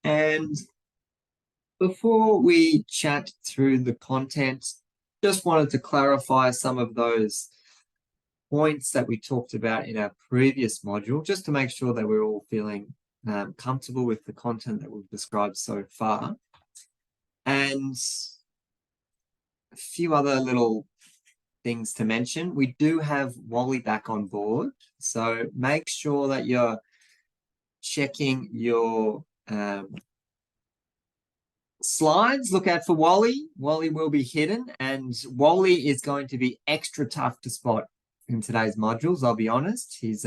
And before we chat through the content, just wanted to clarify some of those points that we talked about in our previous module, just to make sure that we're all feeling comfortable with the content that we've described so far. And a few other little things to mention. We do have Wally back on board, so make sure that you're checking your slides. Look out for Wally. Wally will be hidden, and Wally is going to be extra tough to spot in today's modules. I'll be honest. He's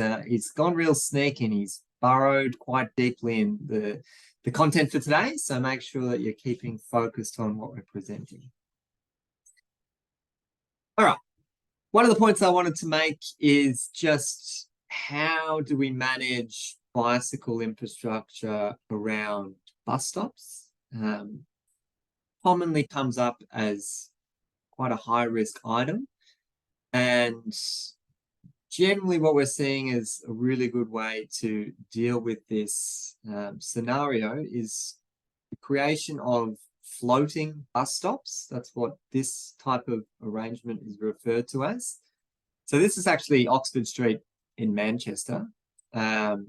gone real sneaky, and he's burrowed quite deeply in the content for today. So make sure that you're keeping focused on what we're presenting. All right. One of the points I wanted to make is just how do we manage bicycle infrastructure around bus stops? Commonly comes up as quite a high-risk item. And generally what we're seeing is a really good way to deal with this scenario is the creation of floating bus stops. That's what this type of arrangement is referred to as. So this is actually Oxford Street in Manchester. But,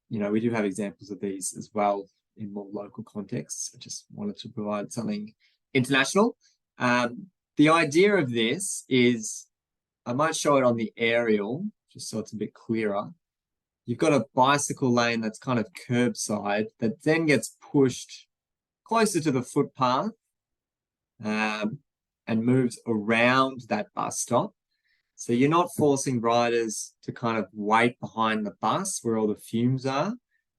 you know, we do have examples of these as well in more local contexts. I just wanted to provide something international. The idea of this is, I might show it on the aerial, just so it's a bit clearer. You've got a bicycle lane that's kind of curbside that then gets pushed closer to the footpath and moves around that bus stop. So you're not forcing riders to kind of wait behind the bus where all the fumes are,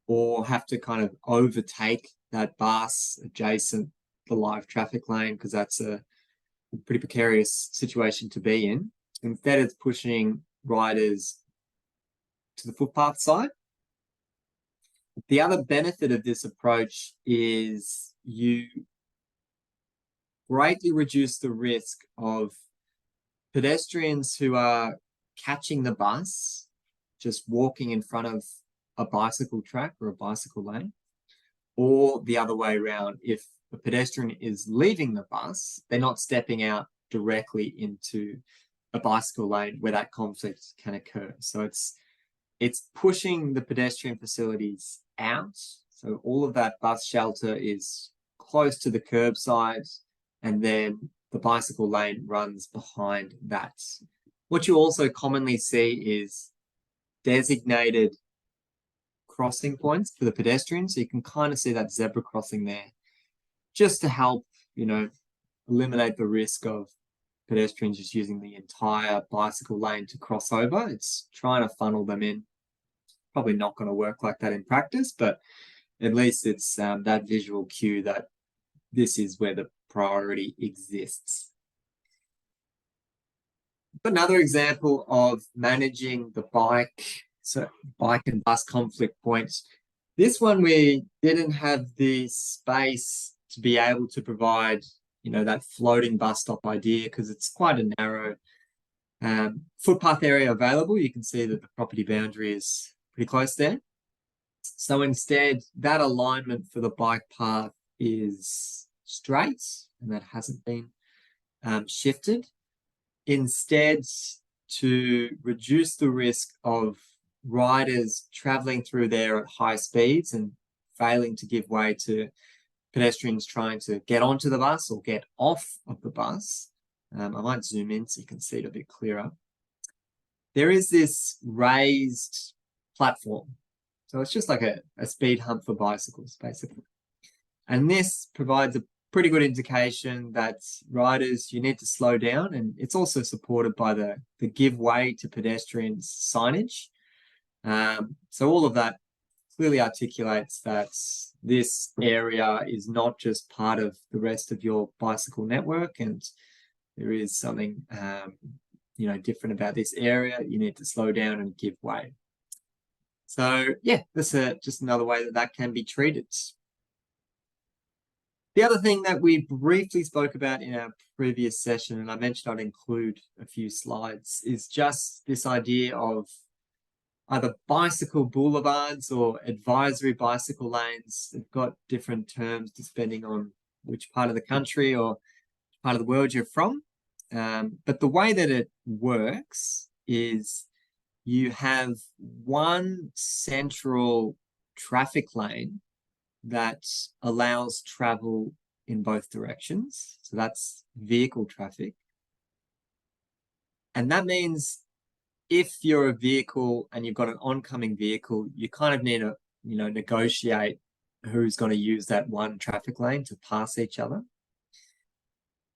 or have to kind of overtake that bus adjacent the live traffic lane, because that's a pretty precarious situation to be in. Instead, it's pushing riders to the footpath side. The other benefit of this approach is you greatly reduce the risk of pedestrians who are catching the bus just walking in front of a bicycle track or a bicycle lane, or the other way around. If a pedestrian is leaving the bus, they're not stepping out directly into a bicycle lane where that conflict can occur. So it's pushing the pedestrian facilities out. So all of that bus shelter is close to the curbside, and then the bicycle lane runs behind that. What you also commonly see is designated crossing points for the pedestrians. So you can kind of see that zebra crossing there, just to help, you know, eliminate the risk of pedestrians just using the entire bicycle lane to cross over. It's trying to funnel them in. Probably not going to work like that in practice, but at least it's that visual cue that this is where the priority exists. Another example of managing the bike and bus conflict points. This one, we didn't have the space to be able to provide, you know, that floating bus stop idea, because it's quite a narrow footpath area available. You can see that the property boundary is pretty close there. So instead, that alignment for the bike path is straight, and that hasn't been shifted. Instead, to reduce the risk of riders traveling through there at high speeds and failing to give way to pedestrians trying to get onto the bus or get off of the bus, I might zoom in so you can see it a bit clearer. There is this raised platform. So it's just like a speed hump for bicycles, basically. And this provides a pretty good indication that riders, you need to slow down. And it's also supported by the give way to pedestrians signage. So all of that clearly articulates that this area is not just part of the rest of your bicycle network, and there is something you know, different about this area. You need to slow down and give way. So yeah, that's just another way that can be treated. The other thing that we briefly spoke about in our previous session, and I mentioned I'd include a few slides, is just this idea of either bicycle boulevards or advisory bicycle lanes. They've got different terms depending on which part of the country or part of the world you're from. But the way that it works is you have one central traffic lane that allows travel in both directions. So that's vehicle traffic. And that means if you're a vehicle and you've got an oncoming vehicle, you kind of need to, negotiate who's going to use that one traffic lane to pass each other.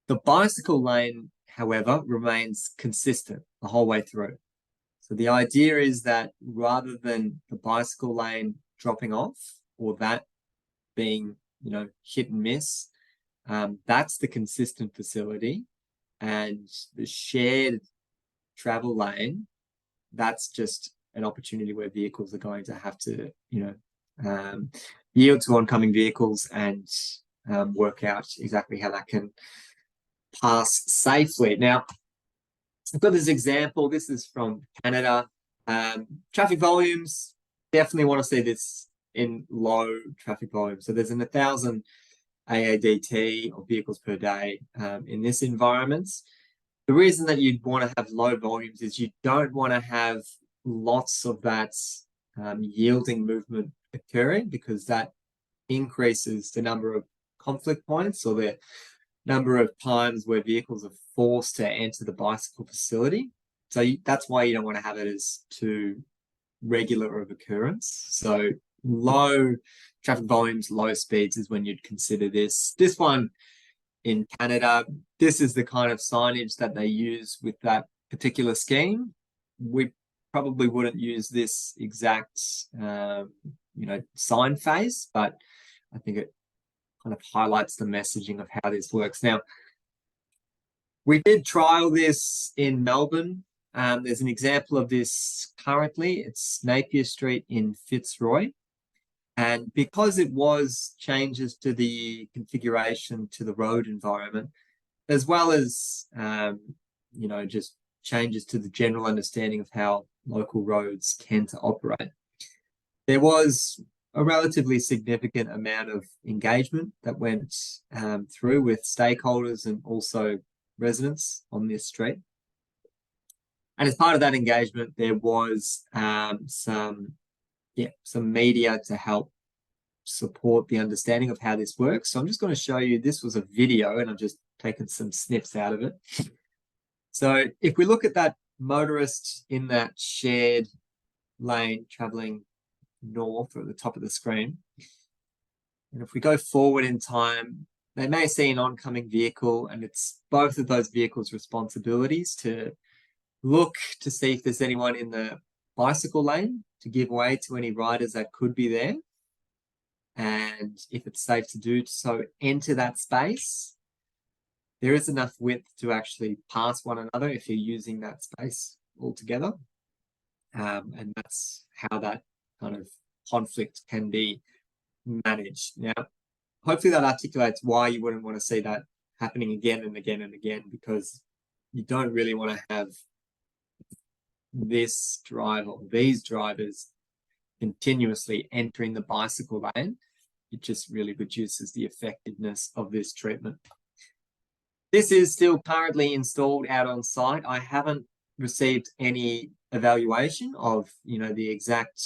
The bicycle lane, however, remains consistent the whole way through. So the idea is that rather than the bicycle lane dropping off or that being, hit and miss, that's the consistent facility. And the shared travel lane, that's just an opportunity where vehicles are going to have to, yield to oncoming vehicles and work out exactly how that can pass safely. Now, I've got this example. This is from Canada. Traffic volumes, definitely want to see this in low traffic volume. So there's 1,000 AADT or vehicles per day in this environment. The reason that you'd want to have low volumes is you don't want to have lots of that yielding movement occurring, because that increases the number of conflict points or the number of times where vehicles are forced to enter the bicycle facility. So that's why you don't want to have it as too regular of occurrence. So low traffic volumes, low speeds is when you'd consider this. This one in Canada, this is the kind of signage that they use with that particular scheme. We probably wouldn't use this exact, sign face, but I think it kind of highlights the messaging of how this works. Now, we did trial this in Melbourne. There's an example of this currently. It's Napier Street in Fitzroy. And because it was changes to the configuration to the road environment, as well as, just changes to the general understanding of how local roads tend to operate, there was a relatively significant amount of engagement that went through with stakeholders and also residents on this street. And as part of that engagement, there was some media to help support the understanding of how this works. So I'm just going to show you, this was a video and I've just taken some snips out of it. So if we look at that motorist in that shared lane traveling north at the top of the screen, and if we go forward in time, they may see an oncoming vehicle, and it's both of those vehicles' responsibilities to look to see if there's anyone in the bicycle lane to give way to any riders that could be there. And if it's safe to do so, enter that space. There is enough width to actually pass one another if you're using that space altogether. And that's how that kind of conflict can be managed. Now, hopefully that articulates why you wouldn't want to see that happening again and again and again, because you don't really want to have this driver or these drivers continuously entering the bicycle lane. It just really reduces the effectiveness of this treatment. This is still currently installed out on site. I haven't received any evaluation of, the exact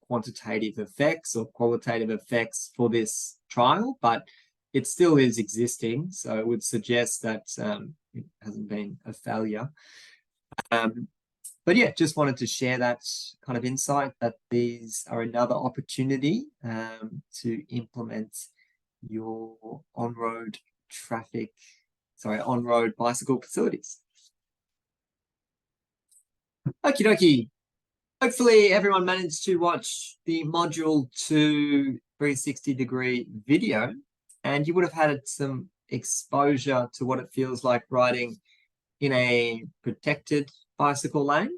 quantitative effects or qualitative effects for this trial, but it still is existing. So it would suggest that it hasn't been a failure. But yeah, just wanted to share that kind of insight that these are another opportunity to implement your on-road bicycle facilities. Okie dokie. Hopefully everyone managed to watch the Module 2 360-degree video, and you would have had some exposure to what it feels like riding in a protected bicycle lane,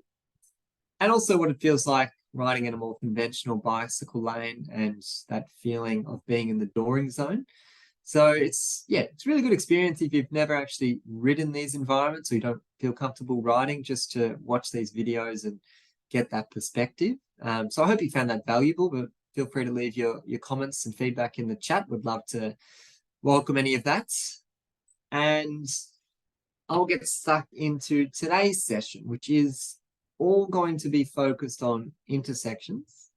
and also what it feels like riding in a more conventional bicycle lane and that feeling of being in the dooring zone. So it's a really good experience if you've never actually ridden these environments or you don't feel comfortable riding, just to watch these videos and get that perspective. So I hope you found that valuable, but feel free to leave your comments and feedback in the chat. Would love to welcome any of that. And I'll get stuck into today's session, which is all going to be focused on intersections.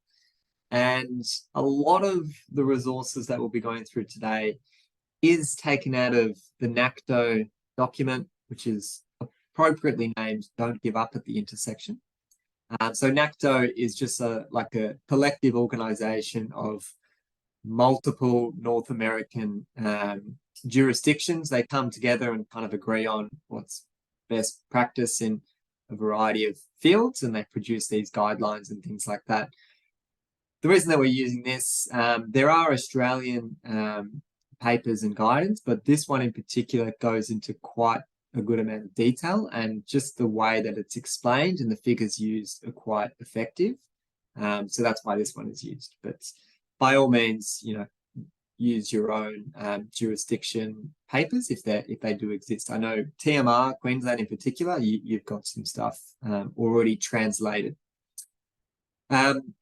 And a lot of the resources that we'll be going through today is taken out of the NACTO document, which is appropriately named Don't Give Up at the Intersection. So NACTO is just like a collective organization of multiple North American jurisdictions. They come together and kind of agree on what's best practice in a variety of fields, and they produce these guidelines and things like that. The reason that we're using this, there are Australian papers and guidance, but this one in particular goes into quite a good amount of detail, and just the way that it's explained and the figures used are quite effective. So that's why this one is used. But by all means, use your own jurisdiction papers if they do exist. I know TMR, Queensland in particular, you've got some stuff already translated.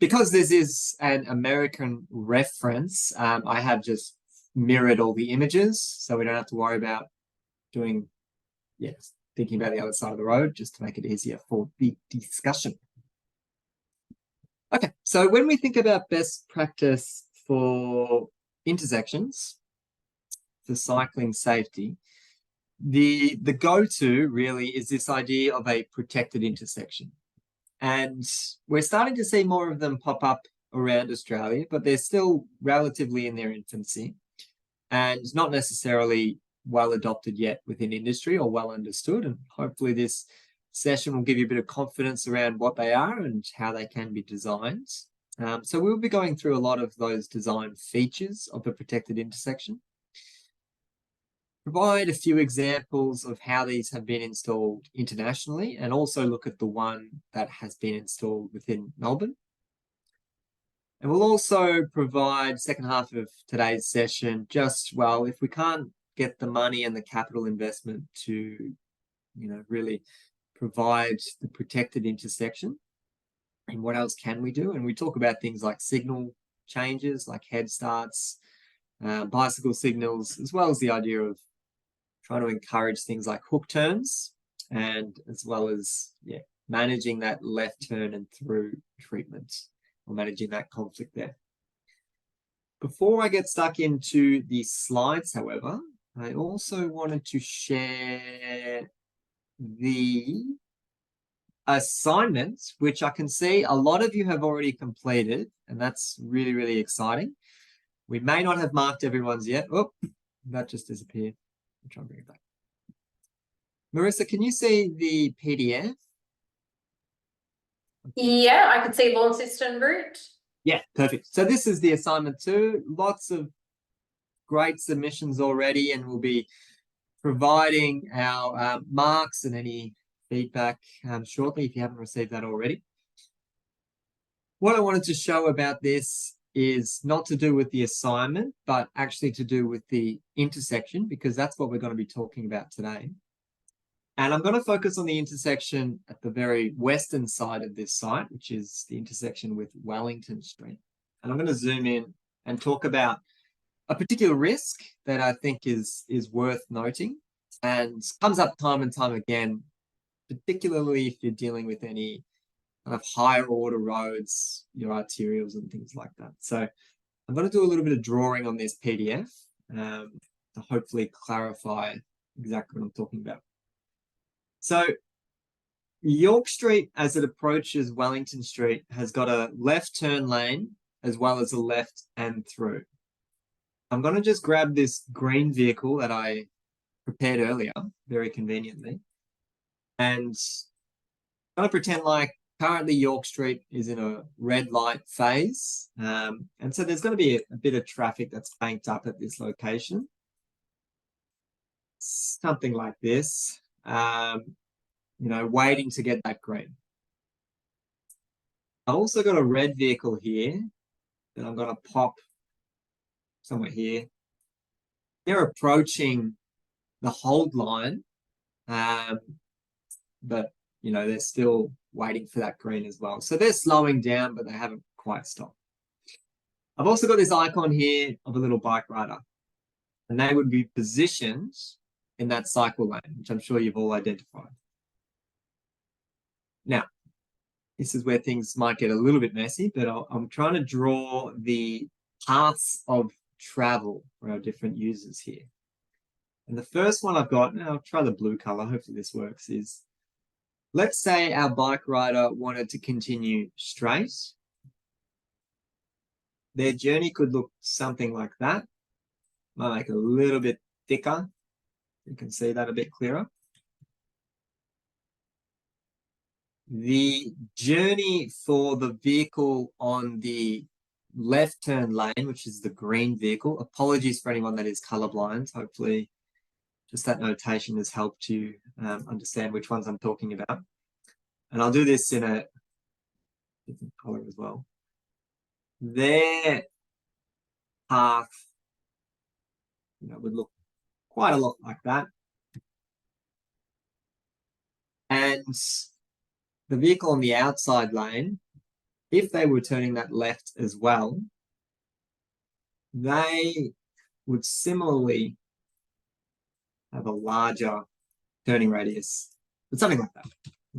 Because this is an American reference, I have just mirrored all the images, so we don't have to worry about thinking about the other side of the road, just to make it easier for the discussion. Okay, so when we think about best practice for intersections, for cycling safety, the go-to really is this idea of a protected intersection. And we're starting to see more of them pop up around Australia, but they're still relatively in their infancy and not necessarily well adopted yet within industry or well understood. And hopefully this session will give you a bit of confidence around what they are and how they can be designed. So we'll be going through a lot of those design features of a protected intersection. Provide a few examples of how these have been installed internationally, and also look at the one that has been installed within Melbourne. And we'll also provide, second half of today's session, if we can't get the money and the capital investment to, really provide the protected intersection, and what else can we do? And we talk about things like signal changes, like head starts, bicycle signals, as well as the idea of trying to encourage things like hook turns, and as well as managing that left turn and through treatment, or managing that conflict there. Before I get stuck into the slides, however, I also wanted to share the assignments, which I can see a lot of you have already completed, and that's really, really exciting. We may not have marked everyone's yet. Oh, that just disappeared. I'll try and bring it back. Marissa, can you see the PDF? Yeah, I can see Launceston route. Yeah, perfect. So this is the assignment 2. Lots of great submissions already, and we'll be providing our marks and any feedback shortly if you haven't received that already. What I wanted to show about this is not to do with the assignment, but actually to do with the intersection, because that's what we're going to be talking about today. And I'm going to focus on the intersection at the very western side of this site, which is the intersection with Wellington Street. And I'm going to zoom in and talk about a particular risk that I think is worth noting, and comes up time and time again, particularly if you're dealing with any kind of higher order roads, your arterials and things like that. So I'm going to do a little bit of drawing on this PDF to hopefully clarify exactly what I'm talking about. So York Street, as it approaches Wellington Street, has got a left turn lane as well as a left and through. I'm going to just grab this green vehicle that I prepared earlier, very conveniently, and I'm going to pretend like currently York Street is in a red light phase. And so there's going to be a bit of traffic that's banked up at this location. Something like this, waiting to get that green. I've also got a red vehicle here that I'm going to pop somewhere here. They're approaching the hold line, but they're still waiting for that green as well. So they're slowing down, but they haven't quite stopped. I've also got this icon here of a little bike rider, and they would be positioned in that cycle lane, which I'm sure you've all identified. Now, this is where things might get a little bit messy, but I'm trying to draw the paths of travel for our different users here. And the first one I've got, and I'll try the blue color, hopefully this works, is let's say our bike rider wanted to continue straight. Their journey could look something like that. Might make it a little bit thicker. You can see that a bit clearer. The journey for the vehicle on the left turn lane, which is the green vehicle, apologies for anyone that is colorblind. Hopefully just that notation has helped you understand which ones I'm talking about. And I'll do this in a different color as well. Their path, would look quite a lot like that. And the vehicle on the outside lane, if they were turning that left as well, they would similarly have a larger turning radius, but something like that,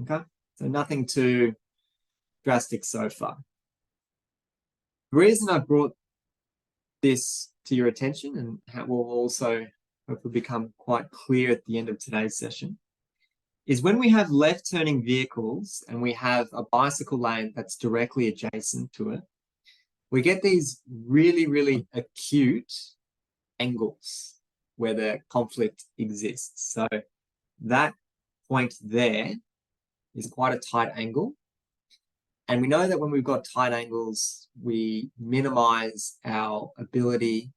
okay? So nothing too drastic so far. The reason I brought this to your attention, and how will also hopefully become quite clear at the end of today's session, is when we have left turning vehicles and we have a bicycle lane that's directly adjacent to it, we get these really, really acute angles where the conflict exists. So that point there is quite a tight angle. And we know that when we've got tight angles, we minimize our ability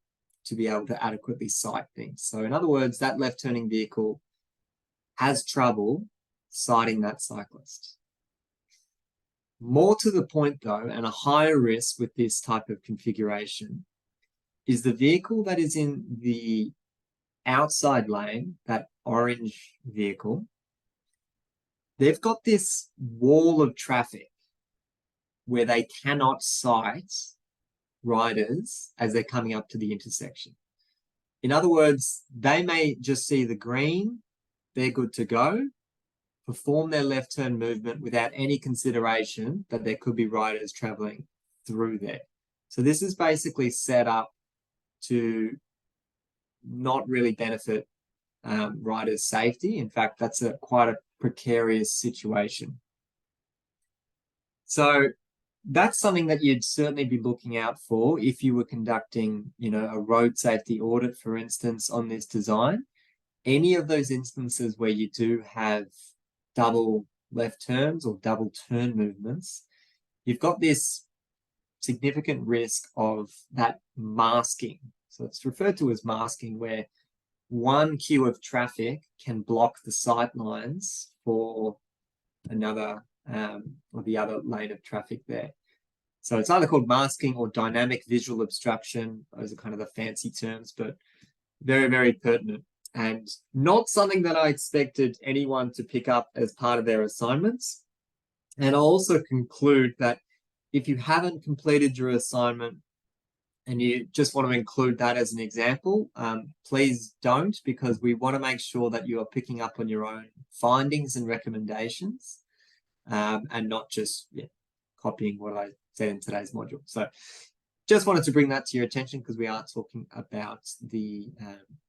to be able to adequately sight things. So in other words, that left turning vehicle has trouble sighting that cyclist. More to the point though, and a higher risk with this type of configuration, is the vehicle that is in the outside lane, that orange vehicle, they've got this wall of traffic where they cannot sight riders as they're coming up to the intersection. In other words, they may just see the green, they're good to go, perform their left turn movement without any consideration that there could be riders traveling through there. So this is basically set up to not really benefit riders' safety. In fact, that's quite a precarious situation. So that's something that you'd certainly be looking out for if you were conducting, a road safety audit, for instance, on this design. Any of those instances where you do have double left turns or double turn movements, you've got this significant risk of that masking. So it's referred to as masking, where one queue of traffic can block the sight lines for another or the other lane of traffic there. So it's either called masking or dynamic visual obstruction. Those are kind of the fancy terms, but very, very pertinent. And not something that I expected anyone to pick up as part of their assignments. And I'll also conclude that if you haven't completed your assignment and you just want to include that as an example, please don't, because we want to make sure that you are picking up on your own findings and recommendations and not just copying what I said in today's module. So just wanted to bring that to your attention because we are talking about the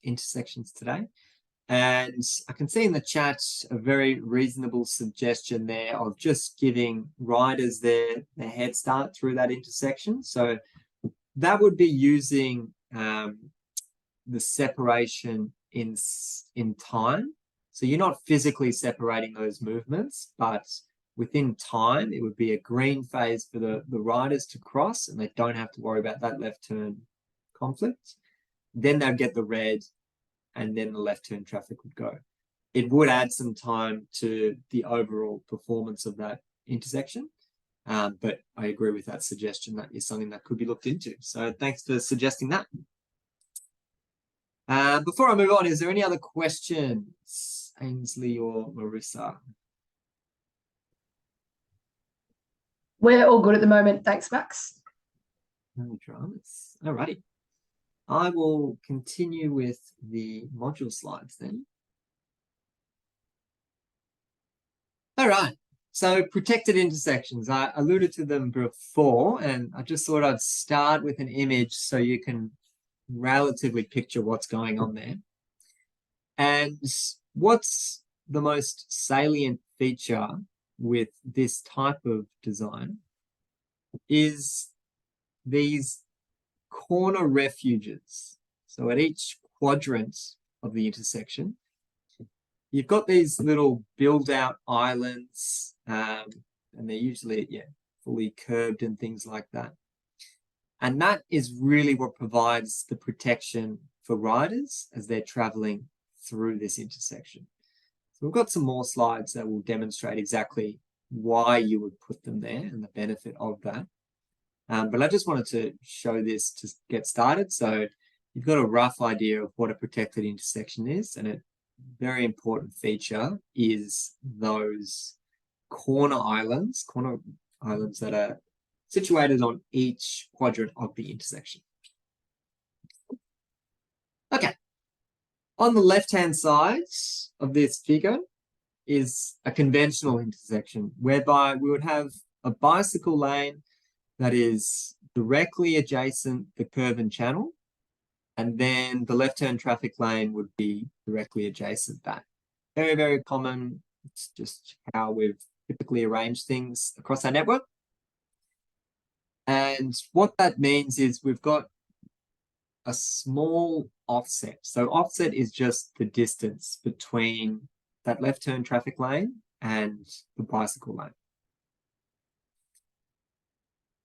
intersections today. And I can see in the chat a very reasonable suggestion there of just giving riders their head start through that intersection. So that would be using the separation in time. So you're not physically separating those movements, but within time, it would be a green phase for the riders to cross, and they don't have to worry about that left turn conflict. Then they'd get the red, and then the left turn traffic would go. It would add some time to the overall performance of that intersection. But I agree with that suggestion. That is something that could be looked into. So thanks for suggesting that. Before I move on, is there any other questions, Ainsley or Marissa? We're all good at the moment. Thanks, Max. No dramas. Alrighty. I will continue with the module slides then. All right. So protected intersections, I alluded to them before, and I just thought I'd start with an image so you can relatively picture what's going on there. And what's the most salient feature with this type of design is these corner refuges. So at each quadrant of the intersection, you've got these little build-out islands, and they're usually, fully curved and things like that. And that is really what provides the protection for riders as they're traveling through this intersection. So we've got some more slides that will demonstrate exactly why you would put them there and the benefit of that. But I just wanted to show this to get started. So you've got a rough idea of what a protected intersection is, and a very important feature is those corner islands that are situated on each quadrant of the intersection. Okay. On the left-hand side of this figure is a conventional intersection whereby we would have a bicycle lane that is directly adjacent the curve and channel, and then the left-turn traffic lane would be directly adjacent that. Very, very common. It's just how we've typically arranged things across our network. And what that means is we've got a small offset. So offset is just the distance between that left-turn traffic lane and the bicycle lane.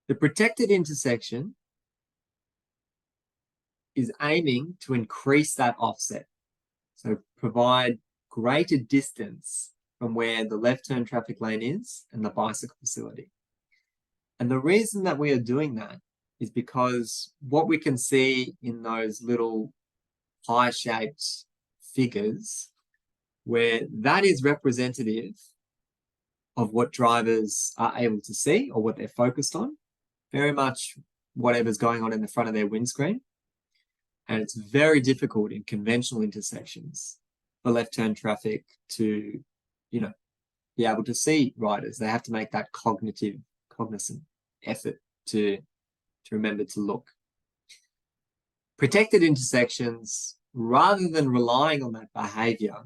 The protected intersection is aiming to increase that offset. So provide greater distance from where the left-turn traffic lane is and the bicycle facility. And the reason that we are doing that is because what we can see in those little pie-shaped figures, where that is representative of what drivers are able to see or what they're focused on, very much whatever's going on in the front of their windscreen. And it's very difficult in conventional intersections for left-turn traffic to, be able to see riders. They have to make that cognizant effort to remember to look. Protected intersections, rather than relying on that behavior,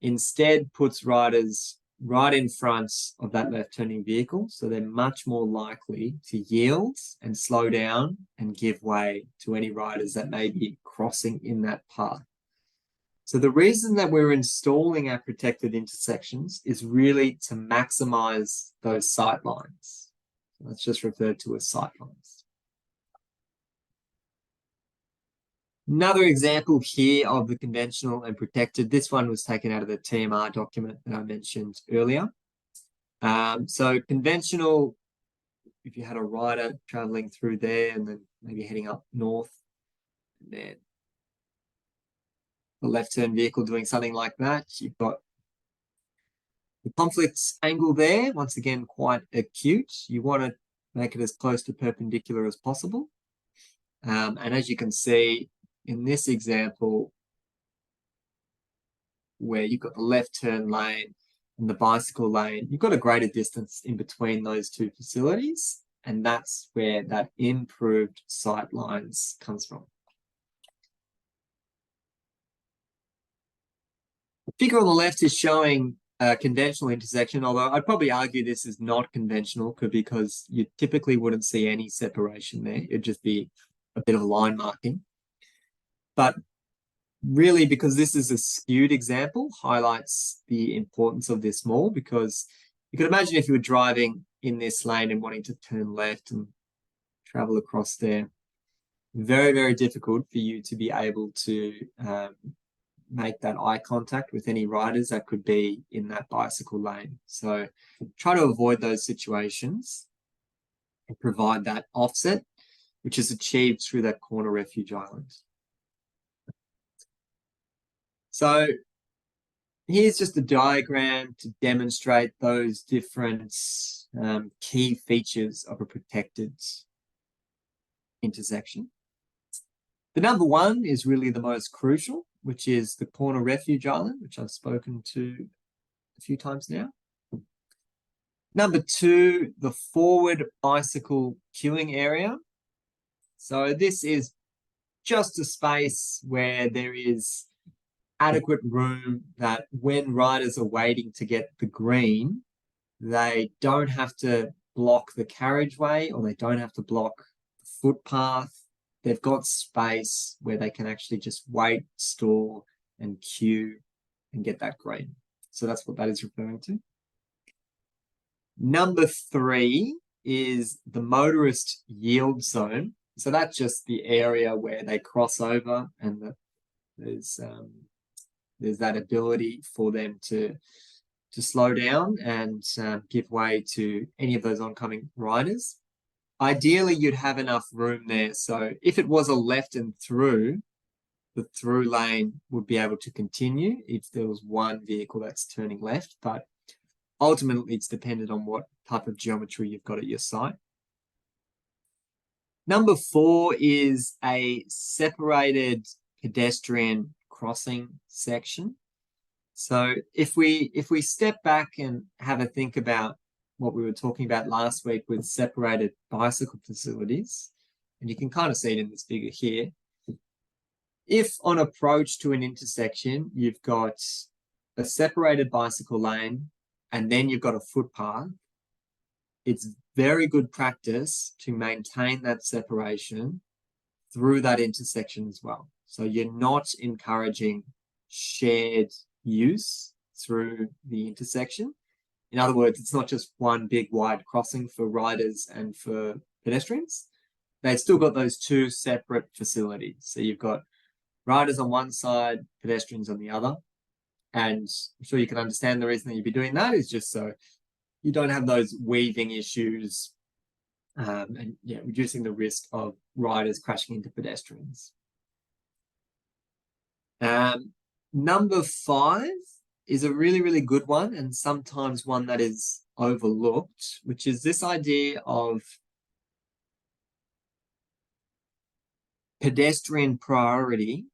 instead puts riders right in front of that left-turning vehicle, so they're much more likely to yield and slow down and give way to any riders that may be crossing in that path. So the reason that we're installing our protected intersections is really to maximize those sight lines. That's just referred to as sight lines. Another example here of the conventional and protected. This one was taken out of the TMR document that I mentioned earlier. So conventional, if you had a rider traveling through there and then maybe heading up north, and then the left-turn vehicle doing something like that, you've got the conflict angle there, once again, quite acute. You want to make it as close to perpendicular as possible. And as you can see in this example, where you've got the left turn lane and the bicycle lane, you've got a greater distance in between those two facilities. And that's where that improved sight lines comes from. The figure on the left is showing a conventional intersection, although I'd probably argue this is not conventional because you typically wouldn't see any separation there. It'd just be a bit of line marking. But really, because this is a skewed example, highlights the importance of this more, because you could imagine if you were driving in this lane and wanting to turn left and travel across there, very, very difficult for you to be able to make that eye contact with any riders that could be in that bicycle lane. So try to avoid those situations and provide that offset, which is achieved through that corner refuge island. So here's just a diagram to demonstrate those different key features of a protected intersection. The number one is really the most crucial, which is the corner refuge island, which I've spoken to a few times now. Number two, the forward bicycle queuing area. So this is just a space where there is adequate room that when riders are waiting to get the green, they don't have to block the carriageway or they don't have to block the footpath. They've got space where they can actually just wait, stall, and queue and get that green. So that's what that is referring to. Number three is the motorist yield zone. So that's just the area where they cross over and there's that ability for them to slow down and give way to any of those oncoming riders. Ideally, you'd have enough room there. So if it was a left and through, the through lane would be able to continue if there was one vehicle that's turning left. But ultimately, it's dependent on what type of geometry you've got at your site. Number four is a separated pedestrian crossing section. So if we step back and have a think about what we were talking about last week with separated bicycle facilities, and you can kind of see it in this figure here. If on approach to an intersection, you've got a separated bicycle lane and then you've got a footpath, it's very good practice to maintain that separation through that intersection as well. So you're not encouraging shared use through the intersection. In other words, it's not just one big wide crossing for riders and for pedestrians. They've still got those two separate facilities. So you've got riders on one side, pedestrians on the other. And I'm sure you can understand the reason that you'd be doing that is just so you don't have those weaving issues and reducing the risk of riders crashing into pedestrians. Number five is a really, really good one and sometimes one that is overlooked, which is this idea of pedestrian priority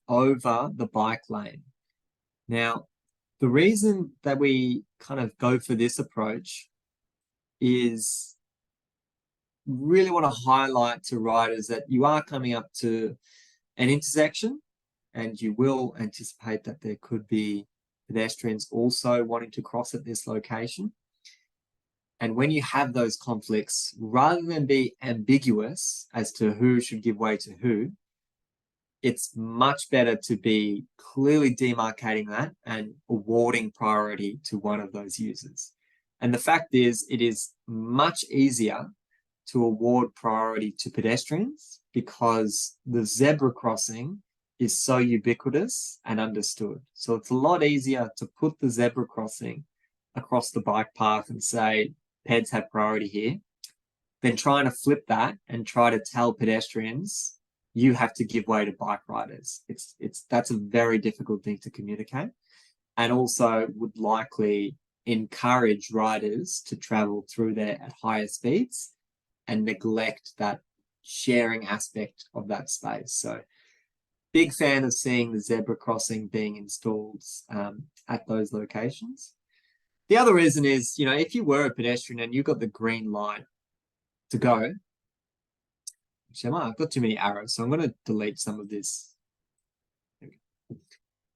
over the bike lane. Now, the reason that we kind of go for this approach is really want to highlight to riders that you are coming up to an intersection and you will anticipate that there could be pedestrians also wanting to cross at this location. And when you have those conflicts, rather than be ambiguous as to who should give way to who, it's much better to be clearly demarcating that and awarding priority to one of those users. And the fact is, it is much easier to award priority to pedestrians because the zebra crossing is so ubiquitous and understood. So it's a lot easier to put the zebra crossing across the bike path and say, peds have priority here, than trying to flip that and try to tell pedestrians, you have to give way to bike riders. That's a very difficult thing to communicate and also would likely encourage riders to travel through there at higher speeds and neglect that sharing aspect of that space. So big fan of seeing the zebra crossing being installed at those locations. The other reason is, if you were a pedestrian and you got the green light to go, I've got too many arrows, so I'm going to delete some of this.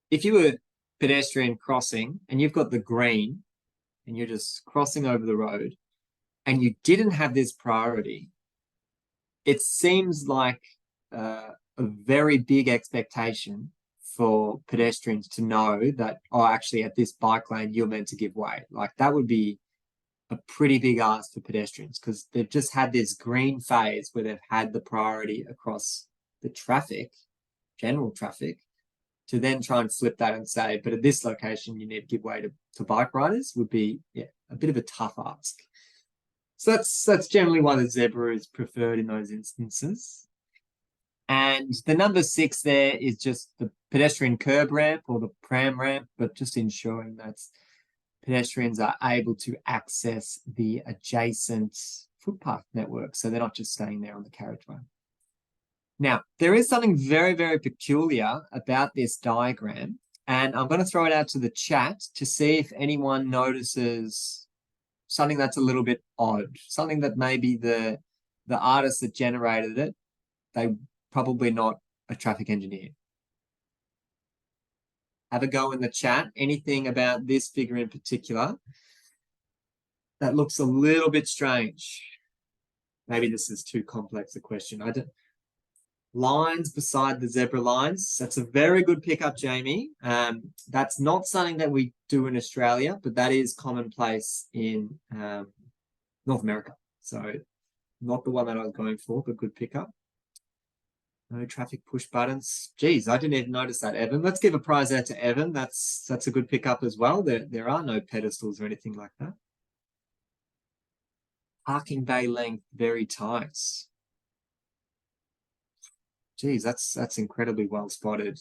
If you were pedestrian crossing and you've got the green and you're just crossing over the road and you didn't have this priority, it seems like a very big expectation for pedestrians to know that, actually at this bike lane, you're meant to give way. Like that would be a pretty big ask for pedestrians because they've just had this green phase where they've had the priority across the traffic, general traffic, to then try and flip that and say, but at this location, you need to give way to bike riders would be a bit of a tough ask. So that's generally why the zebra is preferred in those instances. And the number 6 there is just the pedestrian curb ramp or the pram ramp, but just ensuring that pedestrians are able to access the adjacent footpath network, so they're not just staying there on the carriageway. Now, there is something very, very peculiar about this diagram, and I'm going to throw it out to the chat to see if anyone notices something that's a little bit odd, something that maybe the artist that generated it, they probably not a traffic engineer. Have a go in the chat. Anything about this figure in particular that looks a little bit strange? Maybe this is too complex a question. I don't. Lines beside the zebra lines. That's a very good pickup, Jamie. That's not something that we do in Australia, but that is commonplace in North America. So not the one that I was going for, but good pickup. No traffic push buttons. Geez, I didn't even notice that, Evan. Let's give a prize out to Evan. That's a good pickup as well. There are no pedestals or anything like that. Parking bay length very tight. Geez, that's incredibly well spotted.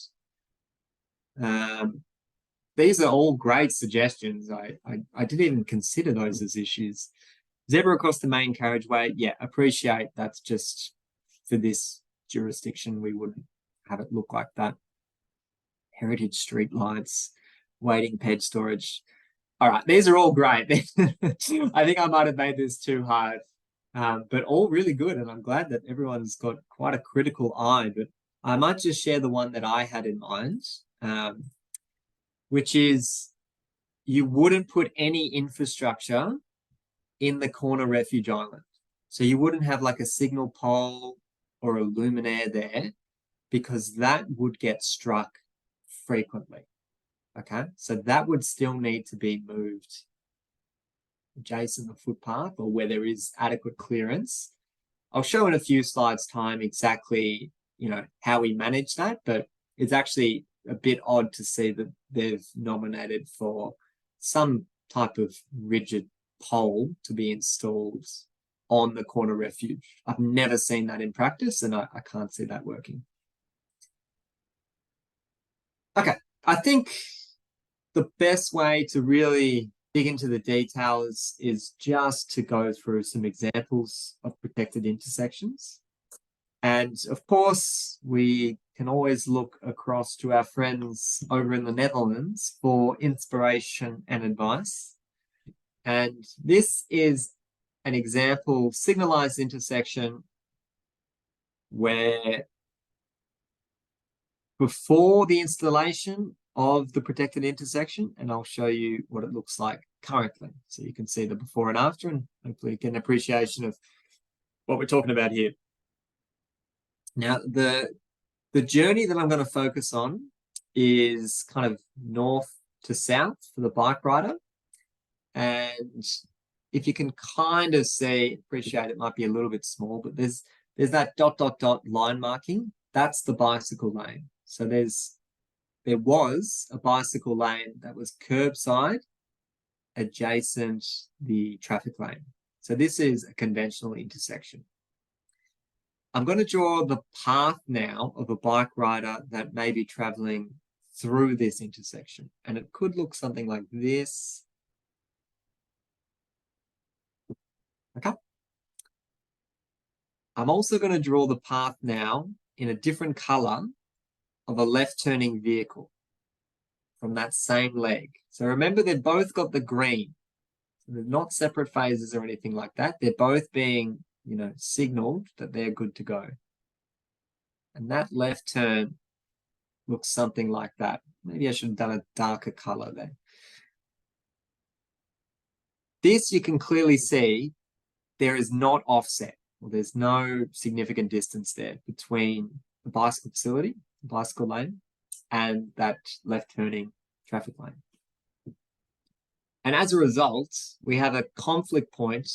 These are all great suggestions. I didn't even consider those as issues. Zebra across the main carriageway. Yeah, appreciate that's just for this jurisdiction. We wouldn't have it look like that. Heritage street lights, waiting ped storage. All right, these are all great. I think I might have made this too hard. But all really good, and I'm glad that everyone's got quite a critical eye. But I might just share the one that I had in mind, which is you wouldn't put any infrastructure in the corner refuge island. So you wouldn't have like a signal pole or a luminaire there, because that would get struck frequently. Okay, so that would still need to be moved adjacent to the footpath or where there is adequate clearance. I'll show in a few slides time exactly, how we manage that, but it's actually a bit odd to see that they've nominated for some type of rigid pole to be installed on the corner refuge. I've never seen that in practice, and I can't see that working. Okay, I think the best way to really dig into the details is just to go through some examples of protected intersections. And of course, we can always look across to our friends over in the Netherlands for inspiration and advice. And this is an example signalized intersection where before the installation of the protected intersection, and I'll show you what it looks like currently. So you can see the before and after, and hopefully get an appreciation of what we're talking about here. Now, the journey that I'm going to focus on is kind of north to south for the bike rider. And if you can kind of see, appreciate it might be a little bit small, but there's that ... line marking. That's the bicycle lane. So there was a bicycle lane that was curbside adjacent the traffic lane. So this is a conventional intersection. I'm going to draw the path now of a bike rider that may be traveling through this intersection. And it could look something like this. Okay. I'm also going to draw the path now in a different color of a left turning vehicle from that same leg. So remember, they've both got the green. So they're not separate phases or anything like that. They're both being, signaled that they're good to go. And that left turn looks something like that. Maybe I should have done a darker color there. This you can clearly see there is not offset. Well, there's no significant distance there between the bicycle facility, the bicycle lane, and that left turning traffic lane. And as a result, we have a conflict point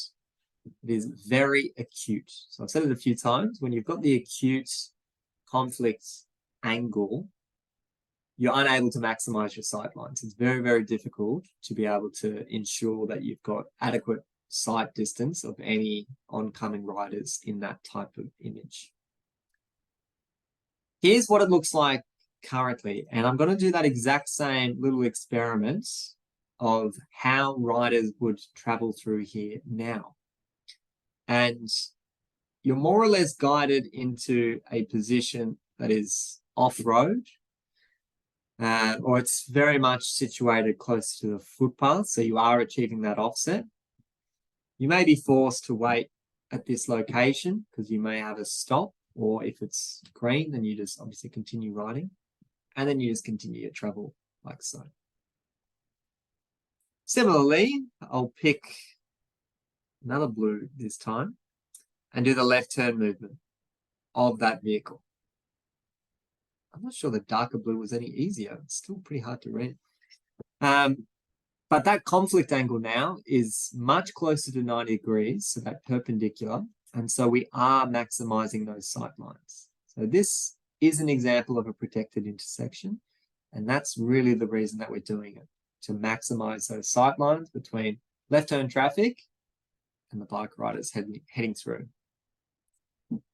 that is very acute. So I've said it a few times, when you've got the acute conflict angle, you're unable to maximize your sight lines. It's very, very difficult to be able to ensure that you've got adequate sight distance of any oncoming riders in that type of image. Here's what it looks like currently. And I'm going to do that exact same little experiment of how riders would travel through here now. And you're more or less guided into a position that is off-road, or it's very much situated close to the footpath, so you are achieving that offset. You may be forced to wait at this location because you may have a stop, or if it's green, then you just obviously continue riding, and then you just continue your travel like so. Similarly, I'll pick another blue this time and do the left turn movement of that vehicle. I'm not sure the darker blue was any easier. It's still pretty hard to read. But that conflict angle now is much closer to 90 degrees, so that perpendicular. And so we are maximizing those sight lines. So this is an example of a protected intersection. And that's really the reason that we're doing it, to maximize those sight lines between left turn traffic and the bike riders heading through.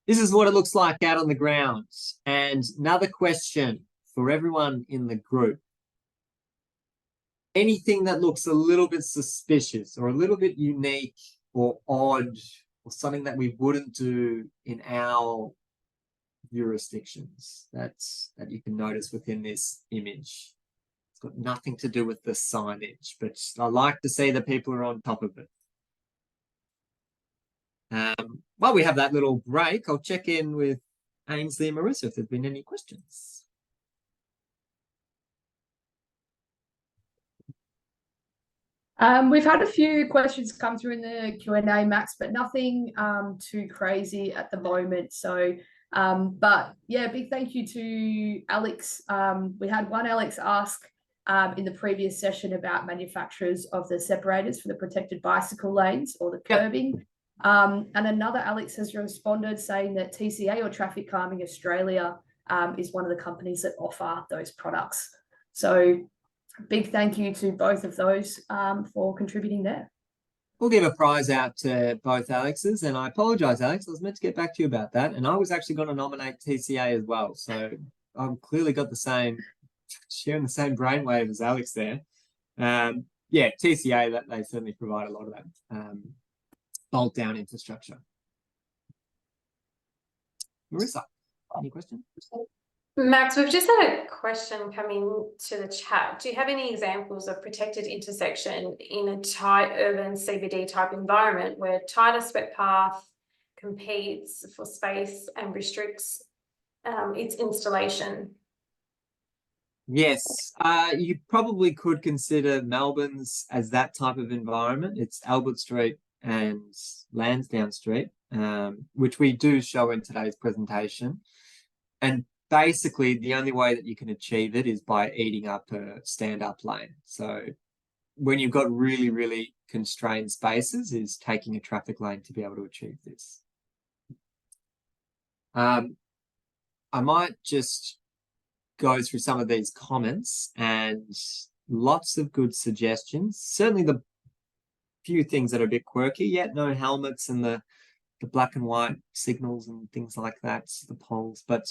This is what it looks like out on the ground. And another question for everyone in the group. Anything that looks a little bit suspicious or a little bit unique or odd or something that we wouldn't do in our jurisdictions that you can notice within this image. It's got nothing to do with the signage, but I like to see that people are on top of it. While we have that little break, I'll check in with Ainsley and Marissa if there's been any questions. We've had a few questions come through in the Q&A, Max, but nothing too crazy at the moment. So, but yeah, big thank you to Alex. We had one Alex ask in the previous session about manufacturers of the separators for the protected bicycle lanes or the curbing. Yep. And another Alex has responded saying that TCA or Traffic Calming Australia is one of the companies that offer those products. So big thank you to both of those for contributing there. We'll give a prize out to both Alexes, and I apologize, Alex. I was meant to get back to you about that, and I was actually going to nominate TCA as well. So I've clearly got sharing the same brainwave as Alex there. Yeah, TCA, that they certainly provide a lot of that bolt down infrastructure. Marissa, any questions? Max, we've just had a question come in to the chat. Do you have any examples of protected intersection in a tight urban CBD type environment where tighter swept path competes for space and restricts its installation? Yes, you probably could consider Melbourne's as that type of environment. It's Albert Street and Lansdowne Street, which we do show in today's presentation. And basically, the only way that you can achieve it is by eating up a stand-up lane. So when you've got really, really constrained spaces, is taking a traffic lane to be able to achieve this. I might just go through some of these comments, and lots of good suggestions. Certainly the few things that are a bit quirky, yet no helmets and the black and white signals and things like that, the poles. But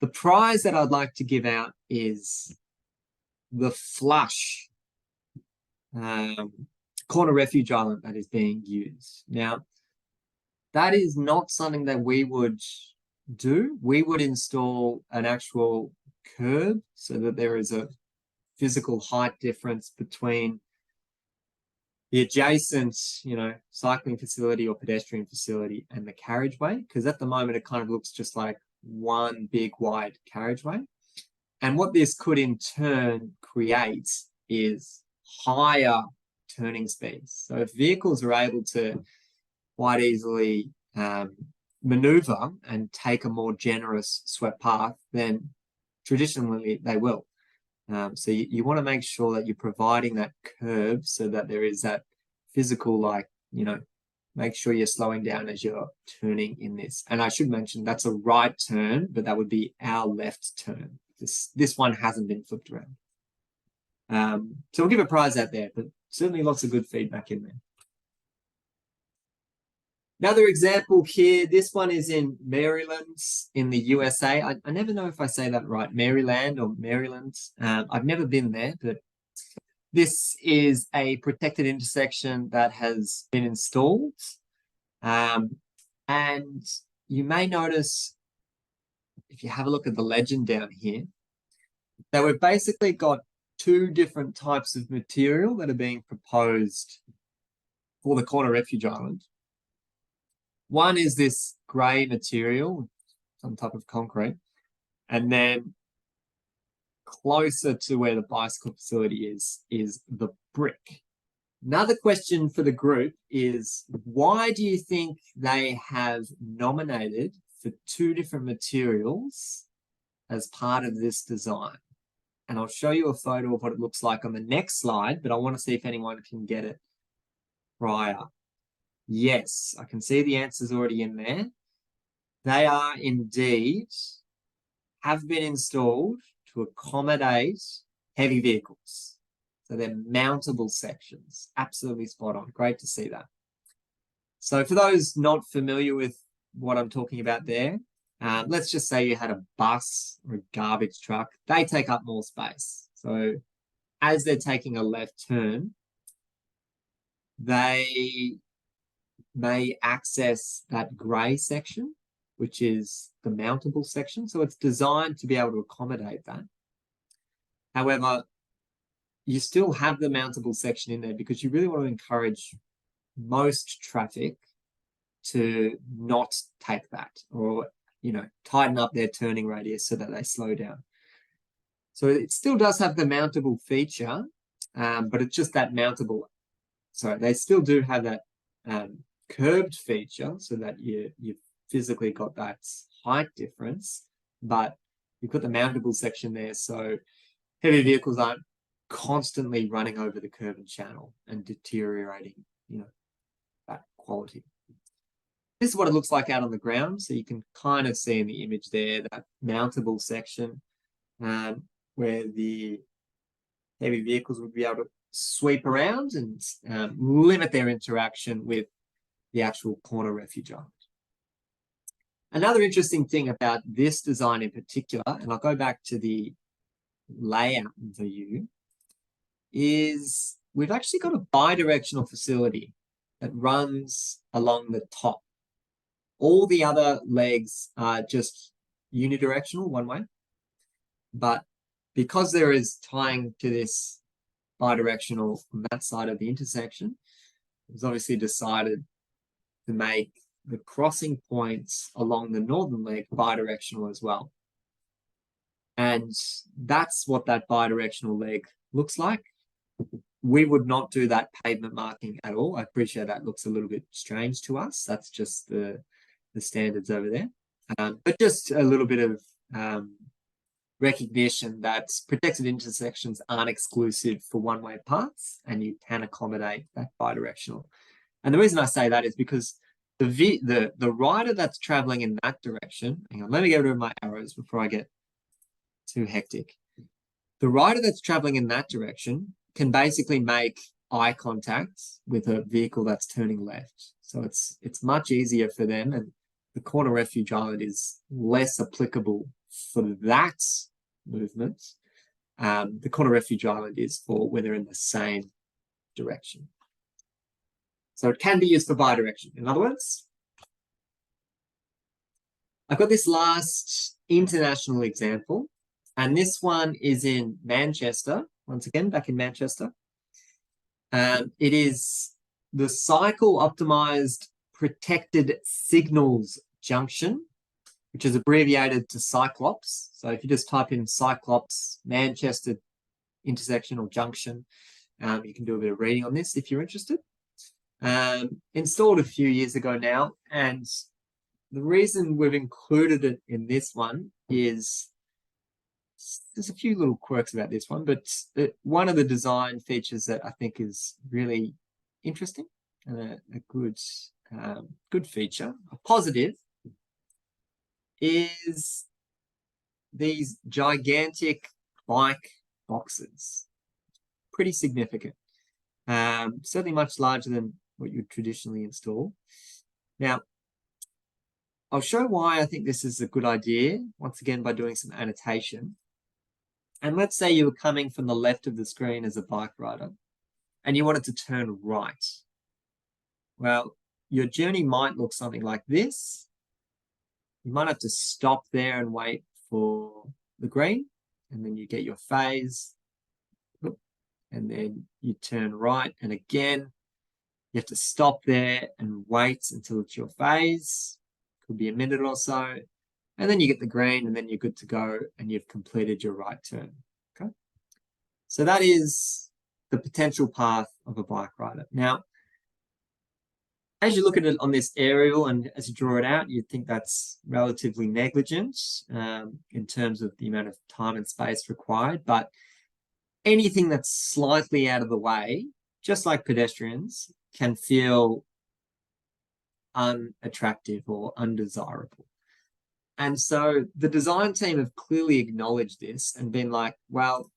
the prize that I'd like to give out is the flush corner refuge island that is being used. Now, that is not something that we would do. We would install an actual curb so that there is a physical height difference between the adjacent, cycling facility or pedestrian facility and the carriageway, because at the moment it kind of looks just like one big wide carriageway. And what this could in turn create is higher turning speeds. So if vehicles are able to quite easily maneuver and take a more generous swept path, then traditionally they will. So you want to make sure that you're providing that curb so that there is that physical, make sure you're slowing down as you're turning in this. And I should mention that's a right turn, but that would be our left turn. This one hasn't been flipped around. So we'll give a prize out there, but certainly lots of good feedback in there. Another example here, this one is in Maryland in the USA. I never know if I say that right, Maryland or Maryland. I've never been there, but this is a protected intersection that has been installed. And you may notice, if you have a look at the legend down here, that we've basically got two different types of material that are being proposed for the corner refuge island. One is this grey material, some type of concrete, and then closer to where the bicycle facility is the brick. Another question for the group is, why do you think they have nominated for two different materials as part of this design? And I'll show you a photo of what it looks like on the next slide, but I want to see if anyone can get it prior. Yes, I can see the answers already in there. They are indeed have been installed to accommodate heavy vehicles. So they're mountable sections. Absolutely spot on. Great to see that. So for those not familiar with what I'm talking about there, let's just say you had a bus or a garbage truck. They take up more space. So as they're taking a left turn, they may access that grey section, which is the mountable section. So it's designed to be able to accommodate that. However, you still have the mountable section in there because you really want to encourage most traffic to not take that, or, you know, tighten up their turning radius so that they slow down. So it still does have the mountable feature, but it's just that mountable. So they still do have that curved feature so that you've physically got that height difference, but you've got the mountable section there, so heavy vehicles aren't constantly running over the curb and channel and deteriorating, you know, that quality. This is what it looks like out on the ground. So you can kind of see in the image there that mountable section where the heavy vehicles would be able to sweep around and limit their interaction with the actual corner refuge island. Another interesting thing about this design in particular, and I'll go back to the layout view, is we've actually got a bi-directional facility that runs along the top. All the other legs are just unidirectional, one way. But because there is tying to this bi-directional from that side of the intersection, it was obviously decided to make the crossing points along the northern leg bi-directional as well. And that's what that bi-directional leg looks like. We would not do that pavement marking at all. I appreciate that looks a little bit strange to us. That's just the standards over there. But just a little bit of recognition that protected intersections aren't exclusive for one-way paths, and you can accommodate that bi-directional. And the reason I say that is because the rider that's traveling in that direction, hang on, let me get rid of my arrows before I get too hectic. The rider that's traveling in that direction can basically make eye contact with a vehicle that's turning left. So it's much easier for them, and the corner refuge island is less applicable for that movement. The corner refuge island is for when they're in the same direction. So it can be used for bi-direction. In other words, I've got this last international example, and this one is in Manchester, once again, back in Manchester. It is the Cycle Optimized Protected Signals Junction, which is abbreviated to Cyclops. So if you just type in Cyclops Manchester intersection or junction, you can do a bit of reading on this if you're interested. Installed a few years ago now, and the reason we've included it in this one is there's a few little quirks about this one, but one of the design features that I think is really interesting and a good feature, a positive, is these gigantic bike boxes. Pretty significant. Certainly much larger than what you would traditionally install. Now, I'll show why I think this is a good idea, once again, by doing some annotation. And let's say you were coming from the left of the screen as a bike rider and you wanted to turn right. Well, your journey might look something like this. You might have to stop there and wait for the green, and then you get your phase, and then you turn right, and again, you have to stop there and wait until it's your phase. Could be a minute or so, and then you get the green, and then you're good to go, and you've completed your right turn. Okay, so that is the potential path of a bike rider. Now, as you look at it on this aerial and as you draw it out, you'd think that's relatively negligent in terms of the amount of time and space required. But anything that's slightly out of the way, just like pedestrians, can feel unattractive or undesirable. And so the design team have clearly acknowledged this and been like, well,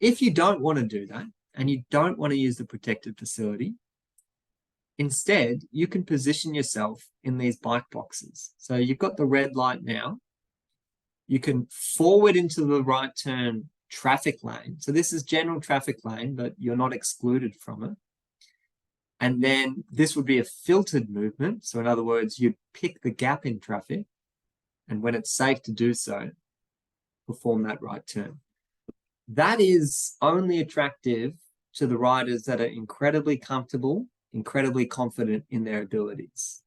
if you don't want to do that and you don't want to use the protected facility, instead, you can position yourself in these bike boxes. So you've got the red light now. You can forward into the right turn traffic lane. So this is general traffic lane, but you're not excluded from it. And then this would be a filtered movement. So in other words, you'd pick the gap in traffic, and when it's safe to do so, perform that right turn. That is only attractive to the riders that are incredibly comfortable, incredibly confident in their abilities.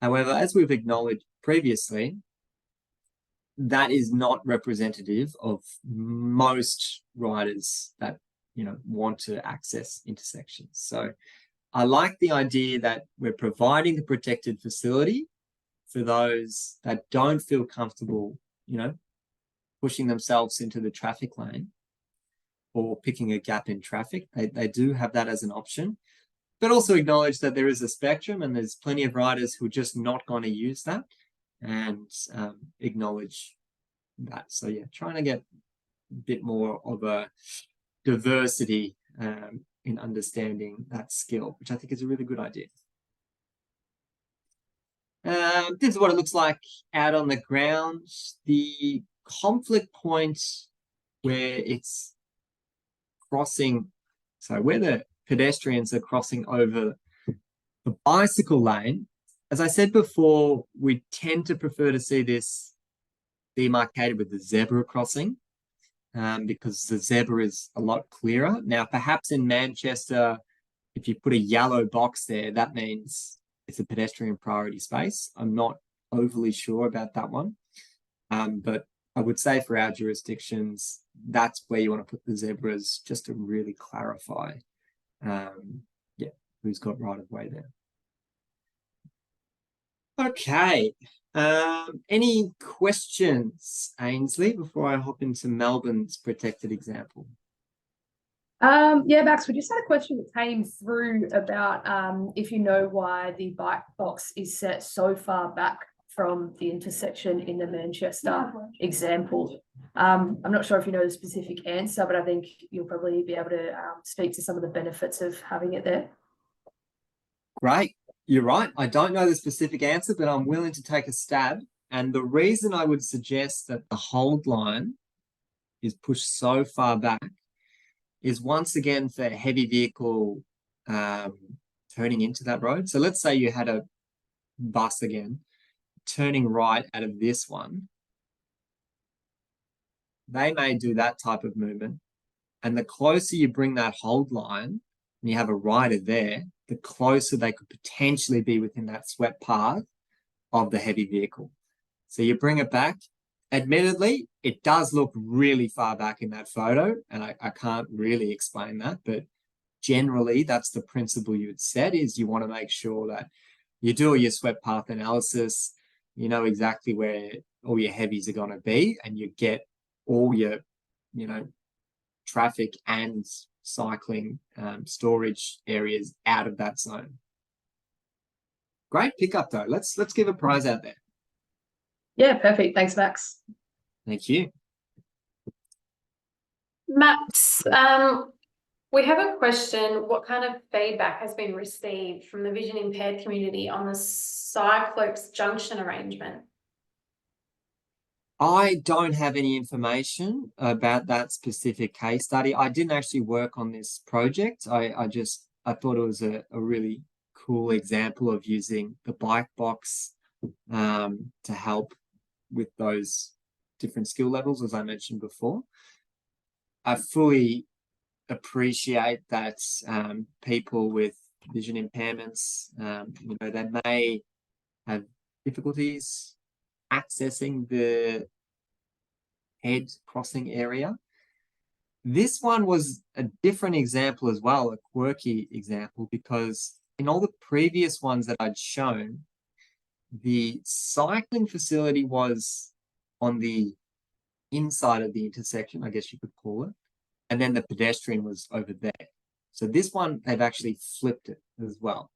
However, as we've acknowledged previously, that is not representative of most riders that, you know, want to access intersections. So I like the idea that we're providing the protected facility for those that don't feel comfortable, you know, pushing themselves into the traffic lane or picking a gap in traffic. They do have that as an option. But also acknowledge that there is a spectrum and there's plenty of riders who are just not going to use that, and acknowledge that. So yeah, trying to get a bit more of a diversity in understanding that skill, which I think is a really good idea. This is what it looks like out on the ground. The conflict point where it's crossing, so where the pedestrians are crossing over the bicycle lane. As I said before, we tend to prefer to see this demarcated with the zebra crossing because the zebra is a lot clearer. Now, perhaps in Manchester, if you put a yellow box there, that means it's a pedestrian priority space. I'm not overly sure about that one. But I would say for our jurisdictions, that's where you want to put the zebras just to really clarify yeah, who's got right of way there. Okay. Any questions, Ainsley, before I hop into Melbourne's protected example? Yeah, Max, we just had a question that came through about if you know why the bike box is set so far back from the intersection in the Manchester example. I'm not sure if you know the specific answer, but I think you'll probably be able to speak to some of the benefits of having it there. Great. You're right. I don't know the specific answer, but I'm willing to take a stab. And the reason I would suggest that the hold line is pushed so far back is once again for heavy vehicle turning into that road. So let's say you had a bus again turning right out of this one. They may do that type of movement. And the closer you bring that hold line and you have a rider there, the closer they could potentially be within that swept path of the heavy vehicle. So you bring it back. Admittedly, it does look really far back in that photo, and I can't really explain that, but generally that's the principle you would set, is you want to make sure that you do your swept path analysis, you know exactly where all your heavies are going to be, and you get all your, you know, traffic and cycling storage areas out of that zone. Great pickup though. Let's give a prize out there. Yeah, perfect. Thanks, Max. Thank you. Max, We have a question. What kind of feedback has been received from the vision impaired community on the Cyclopes junction arrangement? I don't have any information about that specific case study. I didn't actually work on this project. I thought it was a really cool example of using the bike box to help with those different skill levels, as I mentioned before. I fully appreciate that people with vision impairments, they may have difficulties accessing the head crossing area. This one was a different example as well, a quirky example, because in all the previous ones that I'd shown, the cycling facility was on the inside of the intersection, I guess you could call it, and then the pedestrian was over there. So this one, they've actually flipped it as well.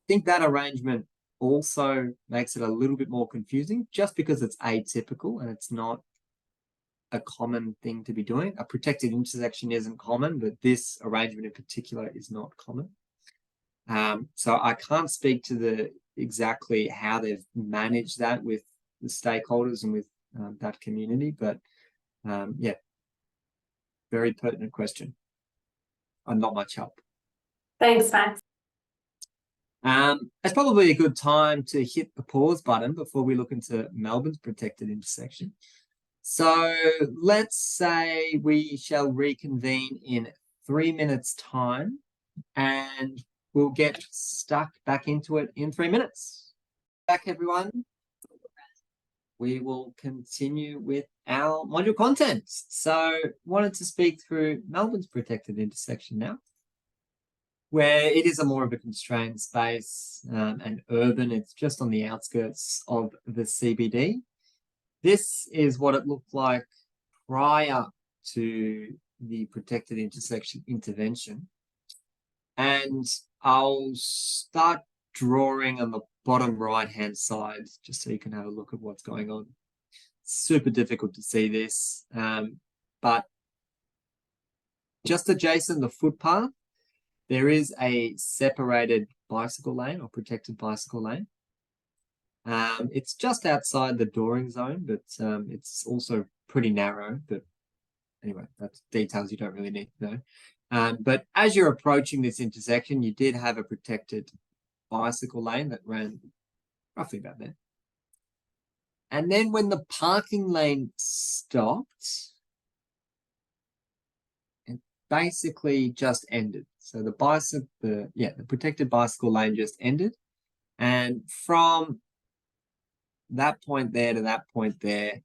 I think that arrangement also makes it a little bit more confusing just because it's atypical and it's not a common thing to be doing. A protected intersection isn't common, but this arrangement in particular is not common. So I can't speak to the exactly how they've managed that with the stakeholders and with that community, but yeah, very pertinent question and not much help. Thanks, Max. It's probably a good time to hit the pause button before we look into Melbourne's protected intersection. So let's say we shall reconvene in 3 minutes' time and we'll get stuck back into it in 3 minutes. Back, everyone. We will continue with our module content. So wanted to speak through Melbourne's protected intersection now, where it is a more of a constrained space and urban. It's just on the outskirts of the CBD. This is what it looked like prior to the protected intersection intervention. And I'll start drawing on the bottom right-hand side, just so you can have a look at what's going on. Super difficult to see this, but just adjacent the footpath, there is a separated bicycle lane or protected bicycle lane. It's just outside the dooring zone, but it's also pretty narrow. But anyway, that's details you don't really need to know. But as you're approaching this intersection, you did have a protected bicycle lane that ran roughly about there. And then when the parking lane stopped, it basically just ended. So the protected bicycle lane just ended. And from that point there to that point there,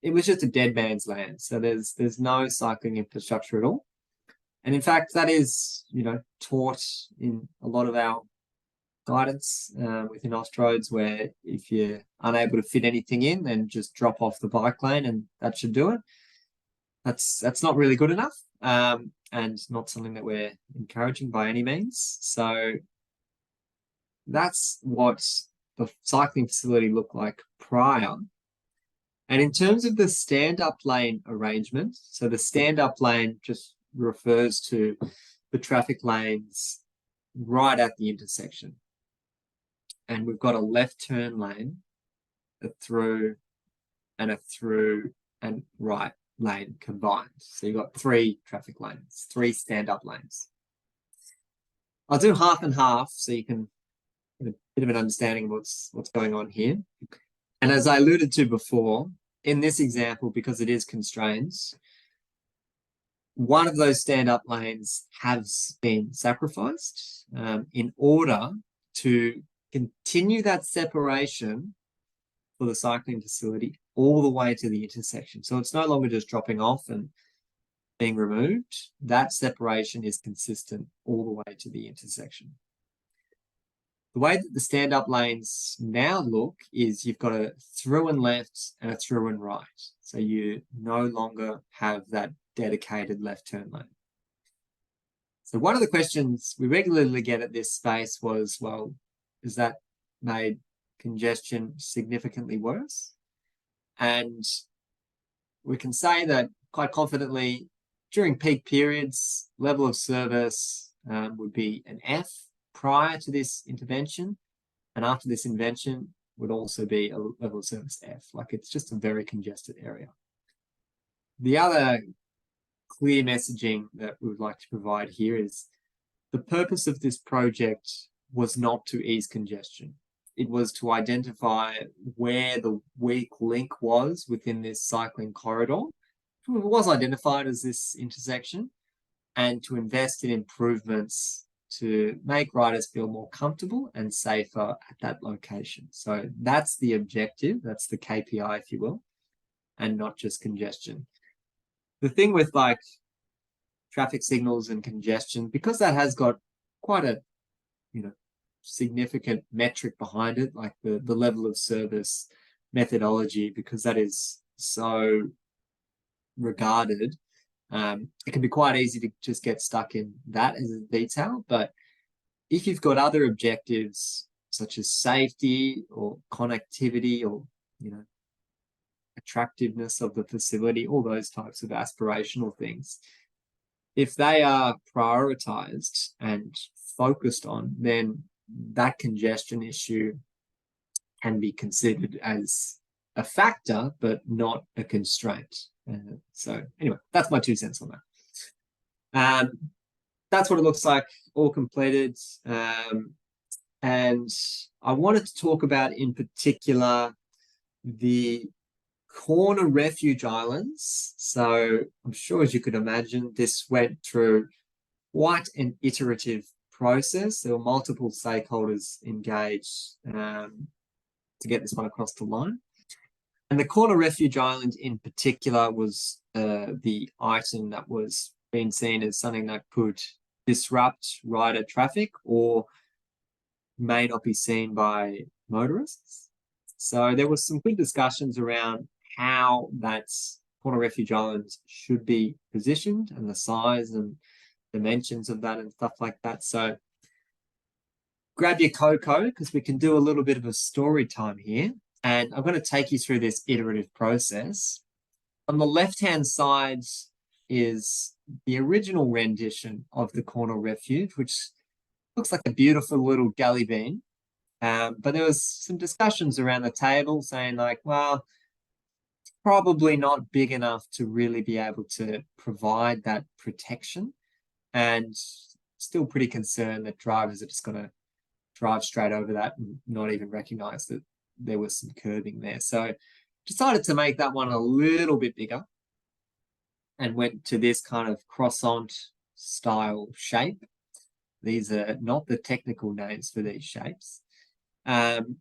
it was just a dead man's land. So there's no cycling infrastructure at all. And in fact, that is, taught in a lot of our guidance within Austroads, where if you're unable to fit anything in, then just drop off the bike lane and that should do it. That's not really good enough and not something that we're encouraging by any means. So that's what the cycling facility looked like prior. And in terms of the stand-up lane arrangement, so the stand-up lane just refers to the traffic lanes right at the intersection. And we've got a left turn lane, a through and right lane combined. So you've got 3 traffic lanes, 3 stand-up lanes. I'll do half and half so you can get a bit of an understanding of what's going on here. And as I alluded to before, in this example, because it is constraints, one of those stand-up lanes has been sacrificed in order to continue that separation for the cycling facility all the way to the intersection. So it's no longer just dropping off and being removed. That separation is consistent all the way to the intersection. The way that the stand-up lanes now look is you've got a through and left and a through and right. So you no longer have that dedicated left turn lane. So one of the questions we regularly get at this space was, well, has that made congestion significantly worse? And we can say that quite confidently, during peak periods, level of service would be an F prior to this intervention, and after this intervention would also be a level of service F. Like, it's just a very congested area. The other clear messaging that we would like to provide here is the purpose of this project was not to ease congestion. It was to identify where the weak link was within this cycling corridor. It was identified as this intersection, and to invest in improvements to make riders feel more comfortable and safer at that location. So that's the objective, that's the KPI, if you will, and not just congestion. The thing with like traffic signals and congestion, because that has got quite a, significant metric behind it, like the level of service methodology, because that is so regarded, it can be quite easy to just get stuck in that as a detail. But if you've got other objectives such as safety or connectivity or attractiveness of the facility, all those types of aspirational things, if they are prioritized and focused on, then that congestion issue can be considered as a factor, but not a constraint. So anyway, that's my 2 cents on that. That's what it looks like, all completed. And I wanted to talk about in particular the corner refuge islands. So I'm sure, as you could imagine, this went through quite an iterative process. There were multiple stakeholders engaged to get this one across the line. And the corner refuge island in particular was the item that was being seen as something that could disrupt rider traffic or may not be seen by motorists. So there was some good discussions around how that corner refuge island should be positioned and the size and dimensions of that and stuff like that. So grab your cocoa, because we can do a little bit of a story time here. And I'm going to take you through this iterative process. On the left-hand side is the original rendition of the corner refuge, which looks like a beautiful little galley bean. But there was some discussions around the table saying like, well, probably not big enough to really be able to provide that protection, and still pretty concerned that drivers are just going to drive straight over that and not even recognize that there was some curbing there. So decided to make that one a little bit bigger and went to this kind of croissant style shape. These are not the technical names for these shapes. And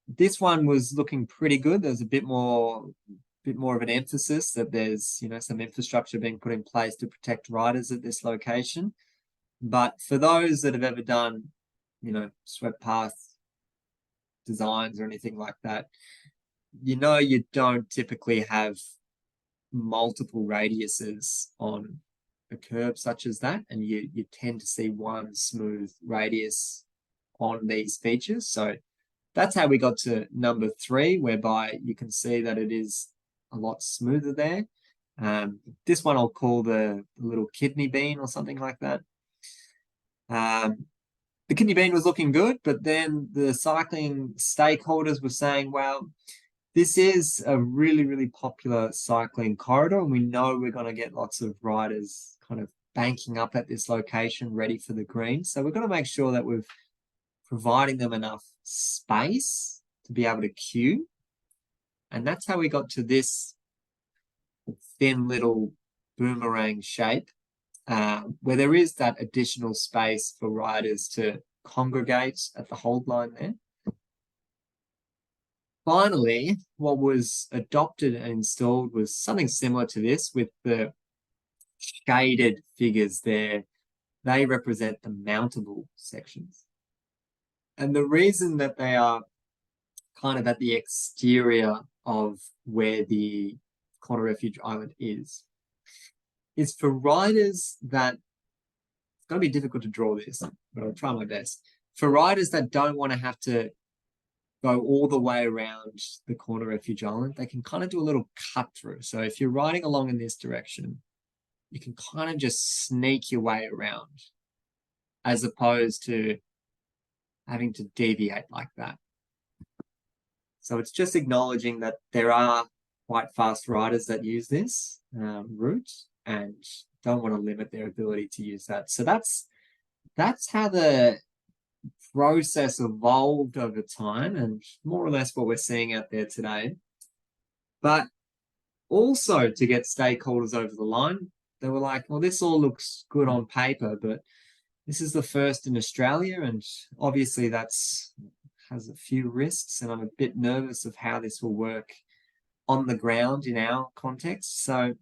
this one was looking pretty good. There's a bit more of an emphasis that there's some infrastructure being put in place to protect riders at this location. But for those that have ever done swept path designs or anything like that, you don't typically have multiple radiuses on a curve such as that, and you tend to see one smooth radius on these features. So that's how we got to number 3, whereby you can see that it is a lot smoother there. This one I'll call the little kidney bean or something like that. The kidney bean was looking good, but then the cycling stakeholders were saying, well, this is a really, really popular cycling corridor, and we know we're going to get lots of riders kind of banking up at this location ready for the green. So we're going to make sure that we're providing them enough space to be able to queue. And that's how we got to this thin little boomerang shape, where there is that additional space for riders to congregate at the hold line there. Finally, what was adopted and installed was something similar to this, with the shaded figures there. They represent the mountable sections. And the reason that they are kind of at the exterior of where the corner refuge island is for riders that, it's going to be difficult to draw this, but I'll try my best. For riders that don't want to have to go all the way around the corner refuge island, they can kind of do a little cut through. So if you're riding along in this direction, you can kind of just sneak your way around as opposed to having to deviate like that. So it's just acknowledging that there are quite fast riders that use this route and don't want to limit their ability to use that. So that's how the process evolved over time, and more or less what we're seeing out there today. But also to get stakeholders over the line, they were like, well, this all looks good on paper, but this is the first in Australia, and obviously has a few risks, and I'm a bit nervous of how this will work on the ground in our context. So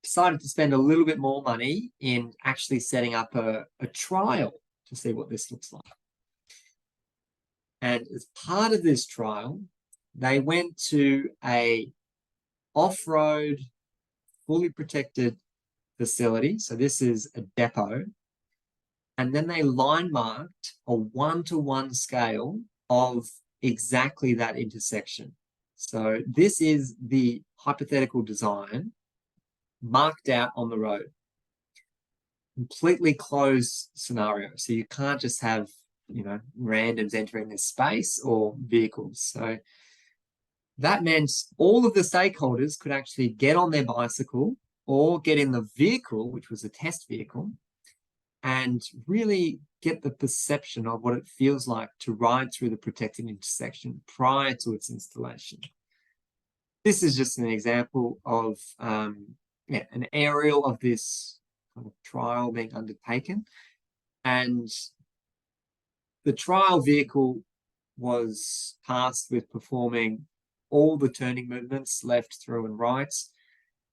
decided to spend a little bit more money in actually setting up a trial to see what this looks like. And as part of this trial, they went to a off-road, fully protected facility. So this is a depot. And then they line marked a 1-to-1 scale of exactly that intersection. So this is the hypothetical design marked out on the road. Completely closed scenario. So you can't just have, randoms entering this space or vehicles. So that meant all of the stakeholders could actually get on their bicycle or get in the vehicle, which was a test vehicle, and really get the perception of what it feels like to ride through the protected intersection prior to its installation. This is just an example of an aerial of this kind of trial being undertaken. And the trial vehicle was tasked with performing all the turning movements, left, through, and right.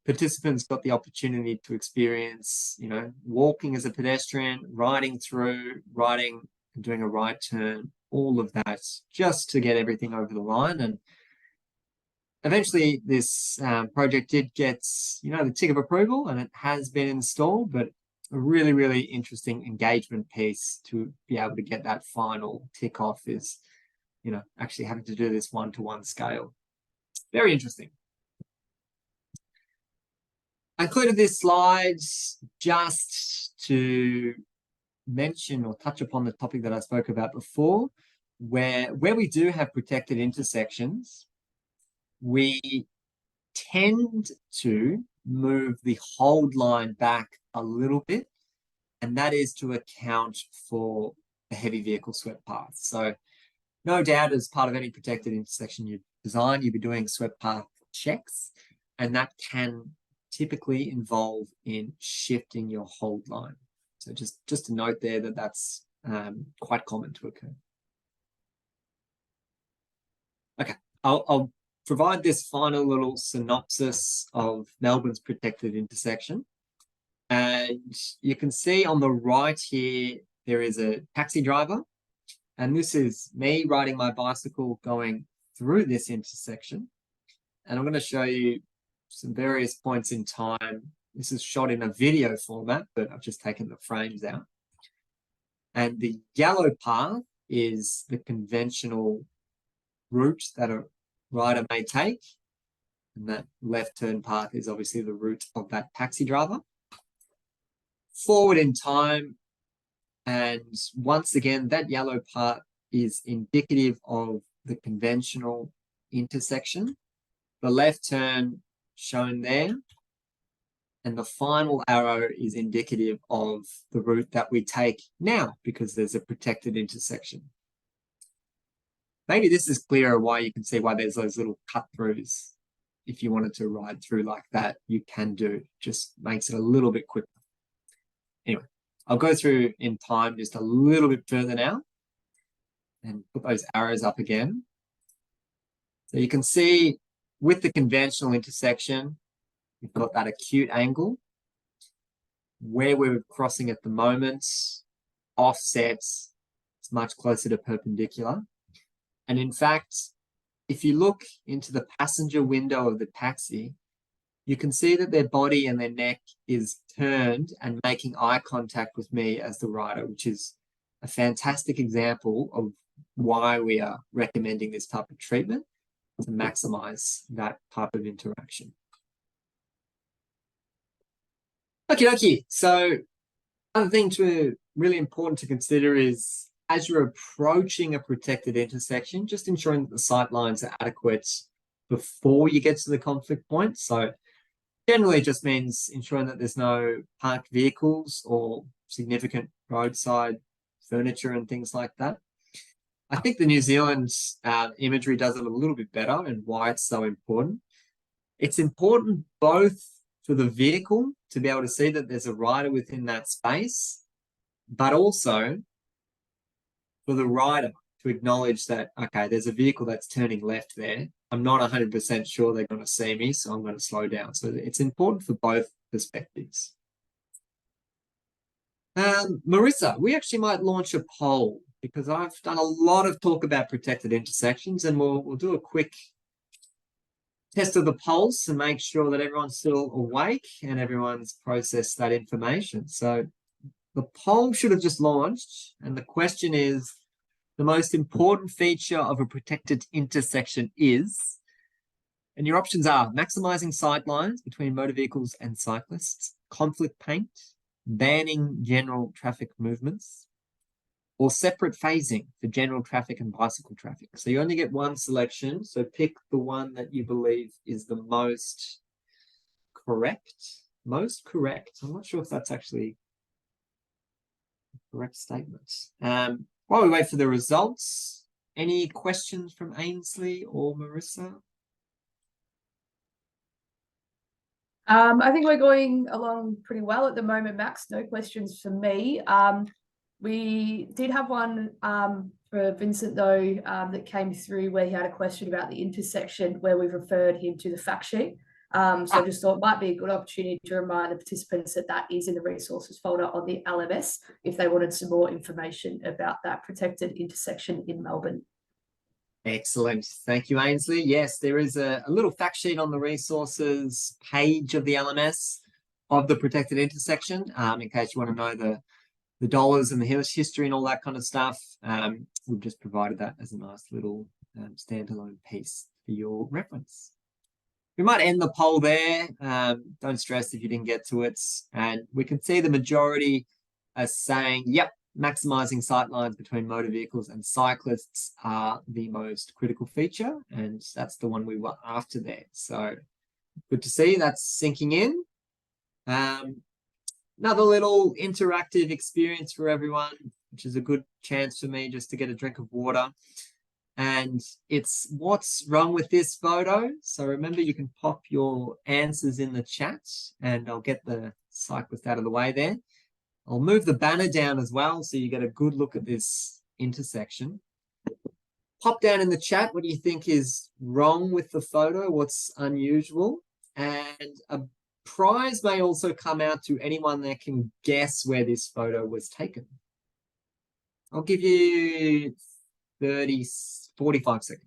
Participants got the opportunity to experience, walking as a pedestrian, riding through, riding and doing a right turn, all of that, just to get everything over the line. And eventually this project did get, the tick of approval, and it has been installed, but a really, really interesting engagement piece to be able to get that final tick off is, actually having to do this 1-to-1 scale. Very interesting. I included this slide just to mention or touch upon the topic that I spoke about before, where we do have protected intersections, we tend to move the hold line back a little bit, and that is to account for the heavy vehicle swept path. So no doubt, as part of any protected intersection you design, you'll be doing swept path checks, and that can typically involve in shifting your hold line. So just to note there that that's quite common to occur. Okay, I'll provide this final little synopsis of Melbourne's protected intersection. And you can see on the right here, there is a taxi driver. And this is me riding my bicycle going through this intersection. And I'm going to show you some various points in time. This is shot in a video format, but I've just taken the frames out. And the yellow path is the conventional route that a rider may take. And that left turn path is obviously the route of that taxi driver. Forward in time, and once again, that yellow part is indicative of the conventional intersection. The left turn shown there, and the final arrow is indicative of the route that we take now, because there's a protected intersection. Maybe this is clearer why you can see why there's those little cut-throughs. If you wanted to ride through like that, you can do. Just makes it a little bit quicker. Anyway, I'll go through in time just a little bit further now and put those arrows up again. So you can see with the conventional intersection, we've got that acute angle. Where we're crossing at the moment, offsets, it's much closer to perpendicular. And in fact, if you look into the passenger window of the taxi, you can see that their body and their neck is turned and making eye contact with me as the rider, which is a fantastic example of why we are recommending this type of treatment to maximize that type of interaction. Okay. So another thing really important to consider is as you're approaching a protected intersection, just ensuring that the sight lines are adequate before you get to the conflict point. So generally it just means ensuring that there's no parked vehicles or significant roadside furniture and things like that. I think the New Zealand imagery does it a little bit better, and why it's so important. It's important both for the vehicle to be able to see that there's a rider within that space, but also for the rider to acknowledge that, okay, there's a vehicle that's turning left there. I'm not 100% sure they're going to see me, so I'm going to slow down. So it's important for both perspectives. Marissa, we actually might launch a poll because I've done a lot of talk about protected intersections, and we'll do a quick test of the pulse to make sure that everyone's still awake and everyone's processed that information. So the poll should have just launched, and the question is, the most important feature of a protected intersection is, and your options are maximizing sight lines between motor vehicles and cyclists, conflict paint, banning general traffic movements, or separate phasing for general traffic and bicycle traffic. So you only get one selection, so pick the one that you believe is the most correct. Most correct. I'm not sure if that's actually a correct statement. While we wait for the results, any questions from Ainsley or Marissa? I think we're going along pretty well at the moment, Max. No questions for me. We did have one for Vincent, though, that came through where he had a question about the intersection where we've referred him to the fact sheet. So I just thought it might be a good opportunity to remind the participants that that is in the resources folder on the LMS if they wanted some more information about that protected intersection in Melbourne. Excellent. Thank you, Ainsley. Yes, there is a little fact sheet on the resources page of the LMS of the protected intersection, in case you want to know the dollars and the history and all that kind of stuff. We've just provided that as a nice little standalone piece for your reference. We might end the poll there. Don't stress if you didn't get to it. And we can see the majority are saying, yep, maximizing sight lines between motor vehicles and cyclists are the most critical feature. And that's the one we were after there. So good to see that's sinking in. Another little interactive experience for everyone, which is a good chance for me just to get a drink of water. And it's what's wrong with this photo. So remember, you can pop your answers in the chat and I'll get the cyclist out of the way there. I'll move the banner down as well so you get a good look at this intersection. Pop down in the chat what do you think is wrong with the photo, what's unusual. And a prize may also come out to anyone that can guess where this photo was taken. I'll give you 45 seconds.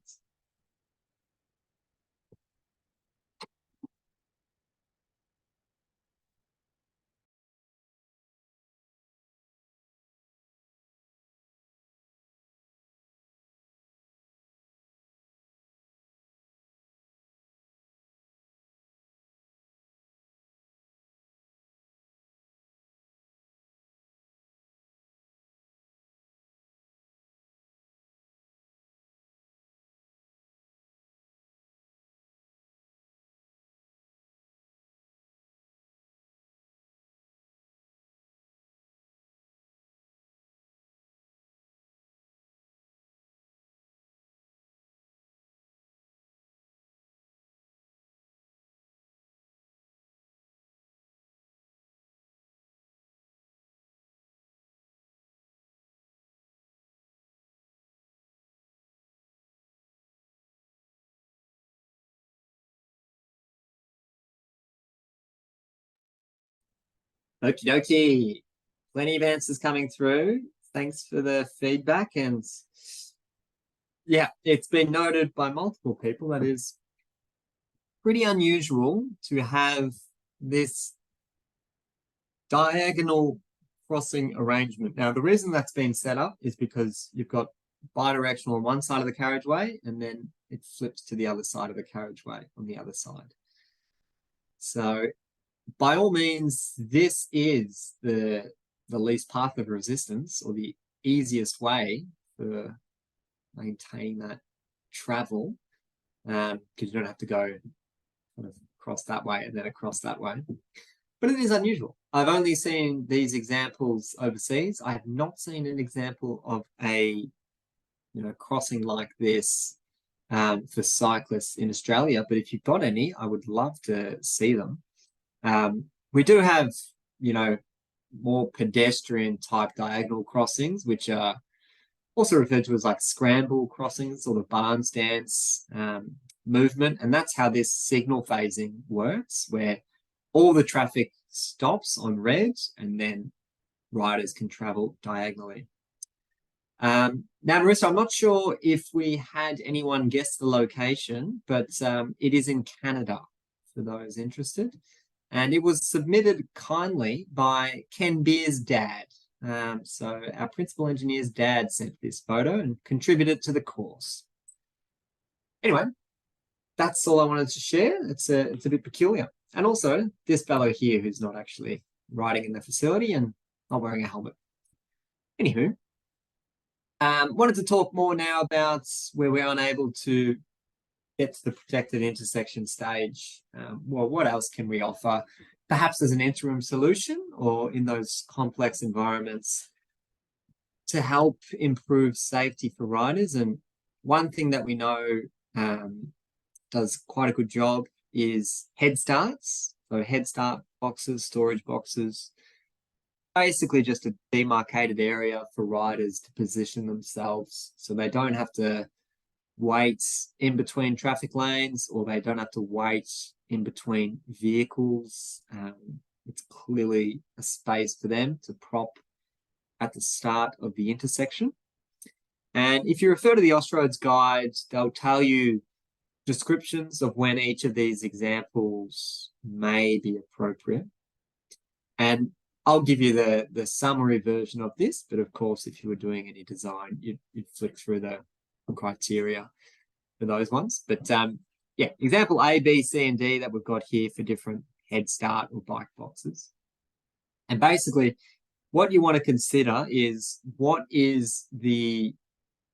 Okie dokie. Plenty of answers coming through. Thanks for the feedback. And yeah, it's been noted by multiple people that is pretty unusual to have this diagonal crossing arrangement. Now, the reason that's been set up is because you've got bidirectional on one side of the carriageway, and then it flips to the other side of the carriageway on the other side. So by all means, this is the least path of resistance, or the easiest way for maintaining that travel, because you don't have to go kind of across that way and then across that way. But it is unusual. I've only seen these examples overseas. I have not seen an example of a crossing like this for cyclists in Australia. But if you've got any, I would love to see them. We do have, more pedestrian type diagonal crossings, which are also referred to as like scramble crossings, or the barn stance movement. And that's how this signal phasing works, where all the traffic stops on red and then riders can travel diagonally. Now, Marissa, I'm not sure if we had anyone guess the location, but it is in Canada for those interested. And it was submitted kindly by Ken Beer's dad. So our principal engineer's dad sent this photo and contributed to the course. Anyway, that's all I wanted to share. It's a bit peculiar. And also this fellow here who's not actually riding in the facility and not wearing a helmet. Anywho, wanted to talk more now about where we're unable to get to the protected intersection stage. Well, what else can we offer? Perhaps as an interim solution, or in those complex environments, to help improve safety for riders. And one thing that we know does quite a good job is head starts. So head start boxes, storage boxes, basically just a demarcated area for riders to position themselves so they don't have to wait in between traffic lanes, or they don't have to wait in between vehicles. It's clearly a space for them to prop at the start of the intersection. And if you refer to the Austroads guide, they'll tell you descriptions of when each of these examples may be appropriate. And I'll give you the summary version of this, but of course, if you were doing any design, you'd flick through the criteria for those ones. But yeah, example A, B, C, and D that we've got here for different head start or bike boxes. And basically, what you want to consider is what is the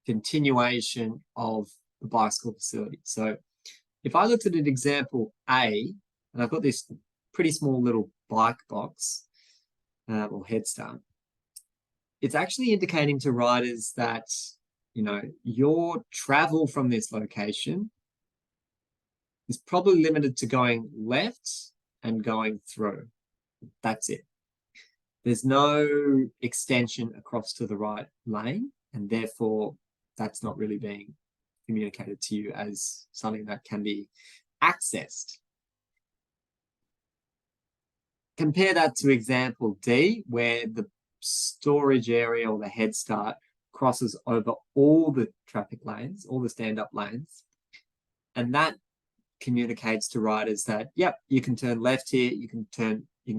continuation of the bicycle facility. So if I looked at an example A, and I've got this pretty small little bike box or head start, it's actually indicating to riders that your travel from this location is probably limited to going left and going through. That's it. There's no extension across to the right lane, and therefore that's not really being communicated to you as something that can be accessed. Compare that to example D, where the storage area or the head start crosses over all the traffic lanes, all the stand-up lanes. And that communicates to riders that, yep, you can turn left here, you can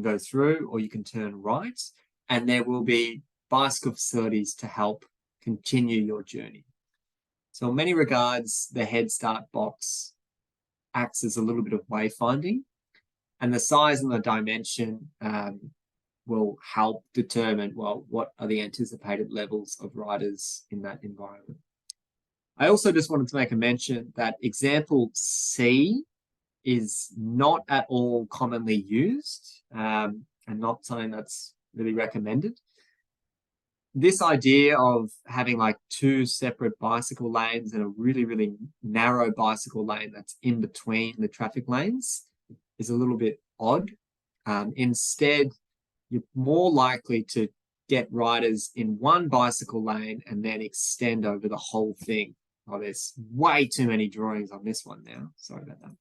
go through, or you can turn right, and there will be bicycle facilities to help continue your journey. So in many regards, the head start box acts as a little bit of wayfinding, and the size and the dimension will help determine, well, what are the anticipated levels of riders in that environment. I also just wanted to make a mention that example C is not at all commonly used and not something that's really recommended. This idea of having like two separate bicycle lanes and a really, really narrow bicycle lane that's in between the traffic lanes is a little bit odd. Instead, you're more likely to get riders in one bicycle lane and then extend over the whole thing. Oh, there's way too many drawings on this one now. Sorry about that.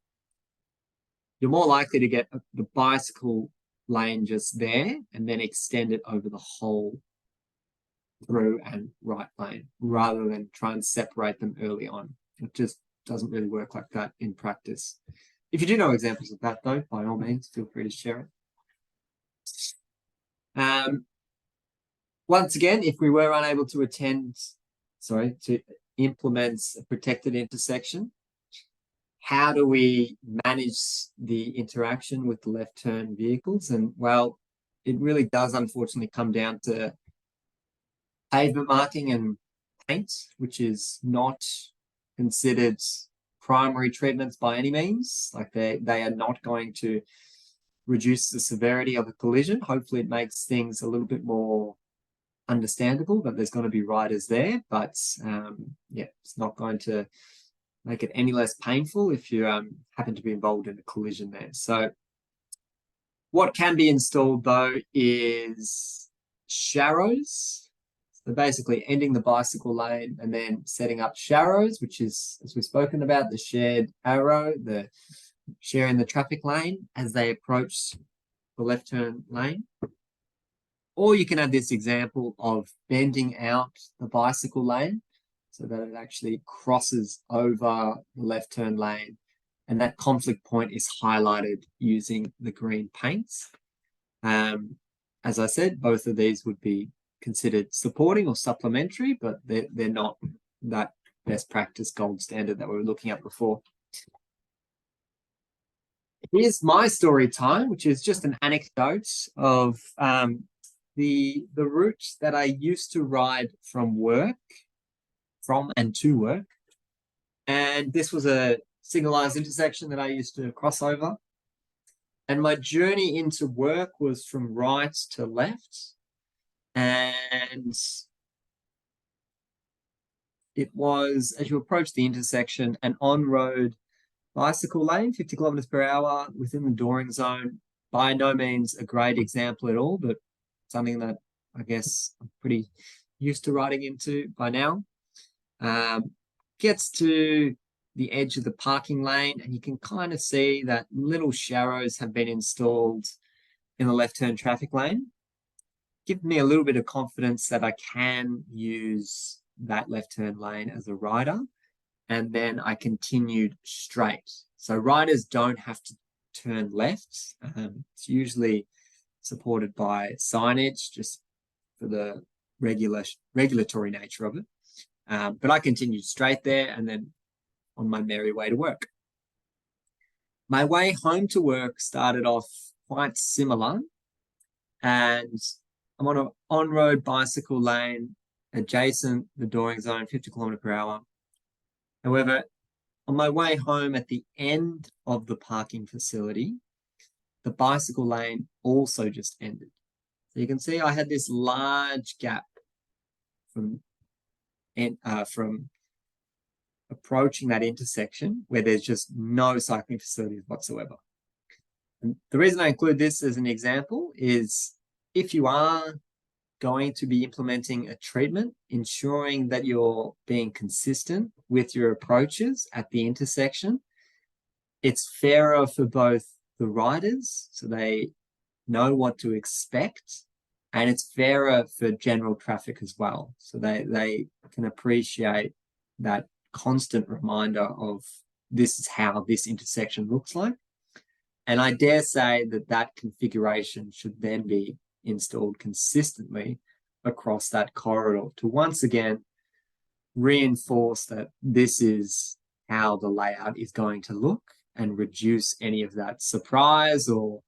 You're more likely to get the bicycle lane just there and then extend it over the whole through and right lane, rather than try and separate them early on. It just doesn't really work like that in practice. If you do know examples of that, though, by all means, feel free to share it. Once again, if we were unable to attend to implement a protected intersection. How do we manage the interaction with the left turn vehicles? And well, it really does unfortunately come down to pavement marking and paint, which is not considered primary treatments by any means. Like they are not going to reduce the severity of a collision. Hopefully it makes things a little bit more understandable that there's going to be riders there, but yeah, it's not going to make it any less painful if you happen to be involved in a collision there. So what can be installed though is sharrows. So basically ending the bicycle lane and then setting up sharrows, which is, as we've spoken about, the shared arrow, the sharing the traffic lane as they approach the left turn lane. Or you can have this example of bending out the bicycle lane so that it actually crosses over the left turn lane, and that conflict point is highlighted using the green paints. As I said, both of these would be considered supporting or supplementary, but they're not that best practice gold standard that we were looking at before. Here's my story time, which is just an anecdote of the route that I used to ride from and to work. And this was a signalized intersection that I used to cross over. And my journey into work was from right to left. And it was, as you approach the intersection, an on-road bicycle lane, 50 kilometers per hour within the Doring Zone. By no means a great example at all, but something that I guess I'm pretty used to riding into by now. Gets to the edge of the parking lane, and you can kind of see that little sharrows have been installed in the left turn traffic lane. Give me a little bit of confidence that I can use that left turn lane as a rider, and then I continued straight. So riders don't have to turn left. It's usually supported by signage just for the regulatory nature of it. But I continued straight there and then on my merry way to work. My way home to work started off quite similar, and I'm on an on-road bicycle lane adjacent the Doring Zone, 50 kilometer per hour. However, on my way home at the end of the parking facility, the bicycle lane also just ended. So you can see I had this large gap from approaching that intersection where there's just no cycling facilities whatsoever. And the reason I include this as an example is if you are going to be implementing a treatment, ensuring that you're being consistent with your approaches at the intersection, it's fairer for both the riders, so they know what to expect, and it's fairer for general traffic as well, so they can appreciate that constant reminder of this is how this intersection looks like. And I dare say that that configuration should then be installed consistently across that corridor to once again reinforce that this is how the layout is going to look and reduce any of that surprise, or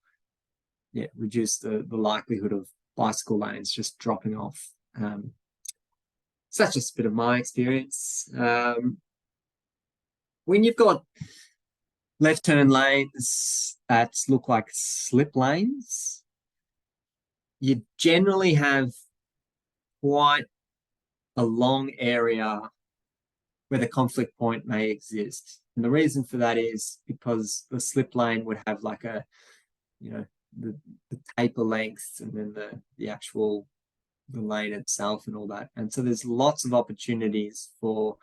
reduce the likelihood of bicycle lanes just dropping off. So that's just a bit of my experience. When you've got left turn lanes that look like slip lanes, you generally have quite a long area where the conflict point may exist. And the reason for that is because the slip lane would have like a, the taper length and then the actual the lane itself and all that. And so there's lots of opportunities for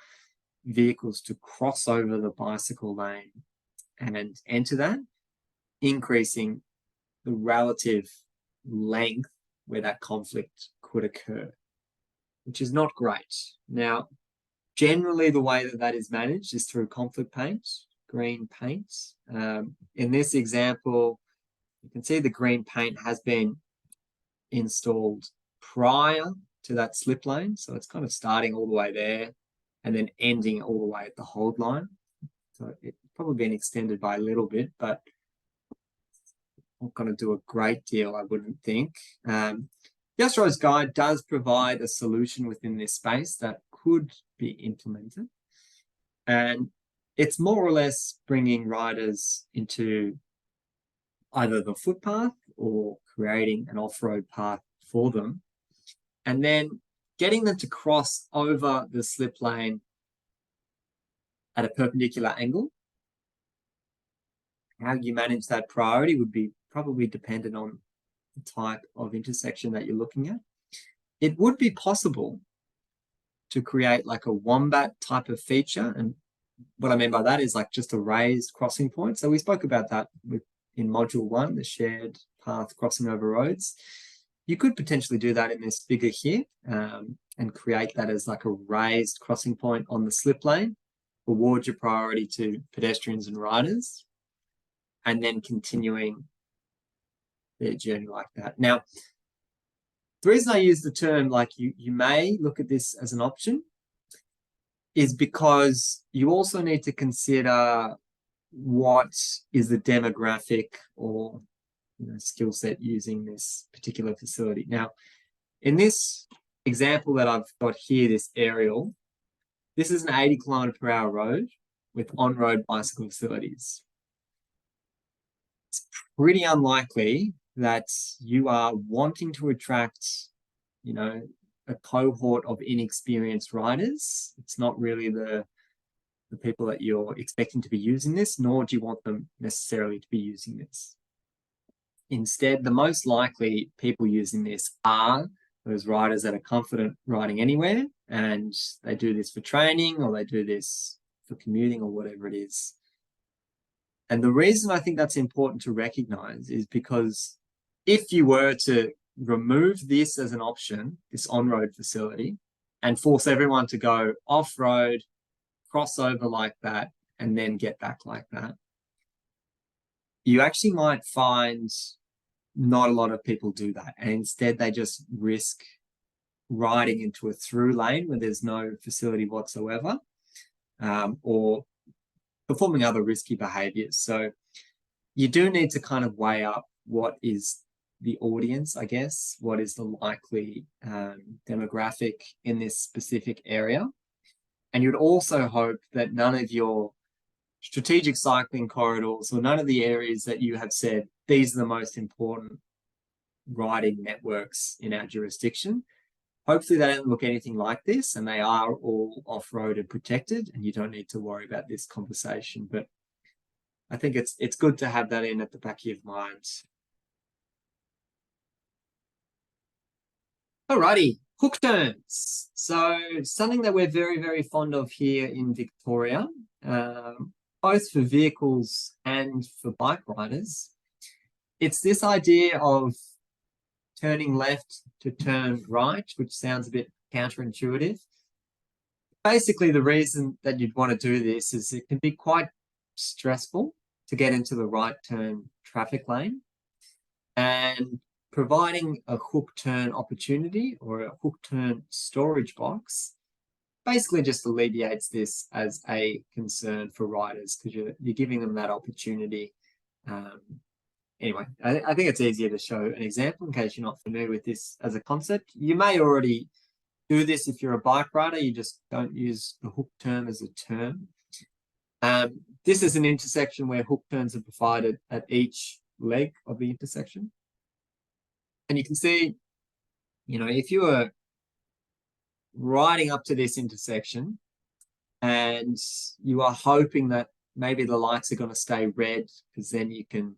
vehicles to cross over the bicycle lane and enter that, increasing the relative length where that conflict could occur, which is not great. Now, generally the way that is managed is through conflict paint, green paints. In this example, you can see the green paint has been installed prior to that slip lane. So it's kind of starting all the way there and then ending all the way at the hold line. So it's probably been extended by a little bit, but not going to do a great deal, I wouldn't think. The Asteroids Guide does provide a solution within this space that could be implemented. And it's more or less bringing riders into either the footpath or creating an off-road path for them, and then getting them to cross over the slip lane at a perpendicular angle. How you manage that priority would be probably dependent on the type of intersection that you're looking at. It would be possible to create like a wombat type of feature, and what I mean by that is like just a raised crossing point. So we spoke about that in module 1, the shared path crossing over roads. You could potentially do that in this figure here, and create that as like a raised crossing point on the slip lane, award your priority to pedestrians and riders, and then continuing their journey like that. Now, the reason I use the term like you may look at this as an option is because you also need to consider what is the demographic or skill set using this particular facility. Now, in this example that I've got here, this aerial, this is an 80km/h road with on-road bicycle facilities. It's pretty unlikely that you are wanting to attract, a cohort of inexperienced riders. It's not really the people that you're expecting to be using this, nor do you want them necessarily to be using this. Instead, the most likely people using this are those riders that are confident riding anywhere, and they do this for training or they do this for commuting or whatever it is. And the reason I think that's important to recognize is because if you were to remove this as an option, this on-road facility, and force everyone to go off-road, cross over like that, and then get back like that, you actually might find not a lot of people do that. And instead, they just risk riding into a through lane where there's no facility whatsoever, or performing other risky behaviors. So you do need to kind of weigh up what is the audience, I guess, what is the likely demographic in this specific area. And you'd also hope that none of your strategic cycling corridors or none of the areas that you have said, these are the most important riding networks in our jurisdiction. Hopefully they don't look anything like this and they are all off-road and protected, and you don't need to worry about this conversation. But I think it's good to have that in at the back of your mind. Alrighty, hook turns. So something that we're very, very fond of here in Victoria, both for vehicles and for bike riders. It's this idea of turning left to turn right, which sounds a bit counterintuitive. Basically, the reason that you'd want to do this is it can be quite stressful to get into the right turn traffic lane. And providing a hook turn opportunity or a hook turn storage box basically just alleviates this as a concern for riders, because you're giving them that opportunity. Anyway, I think it's easier to show an example in case you're not familiar with this as a concept. You may already do this if you're a bike rider, you just don't use the hook turn as a term. This is an intersection where hook turns are provided at each leg of the intersection. And you can see, if you are riding up to this intersection and you are hoping that maybe the lights are going to stay red, because then you can,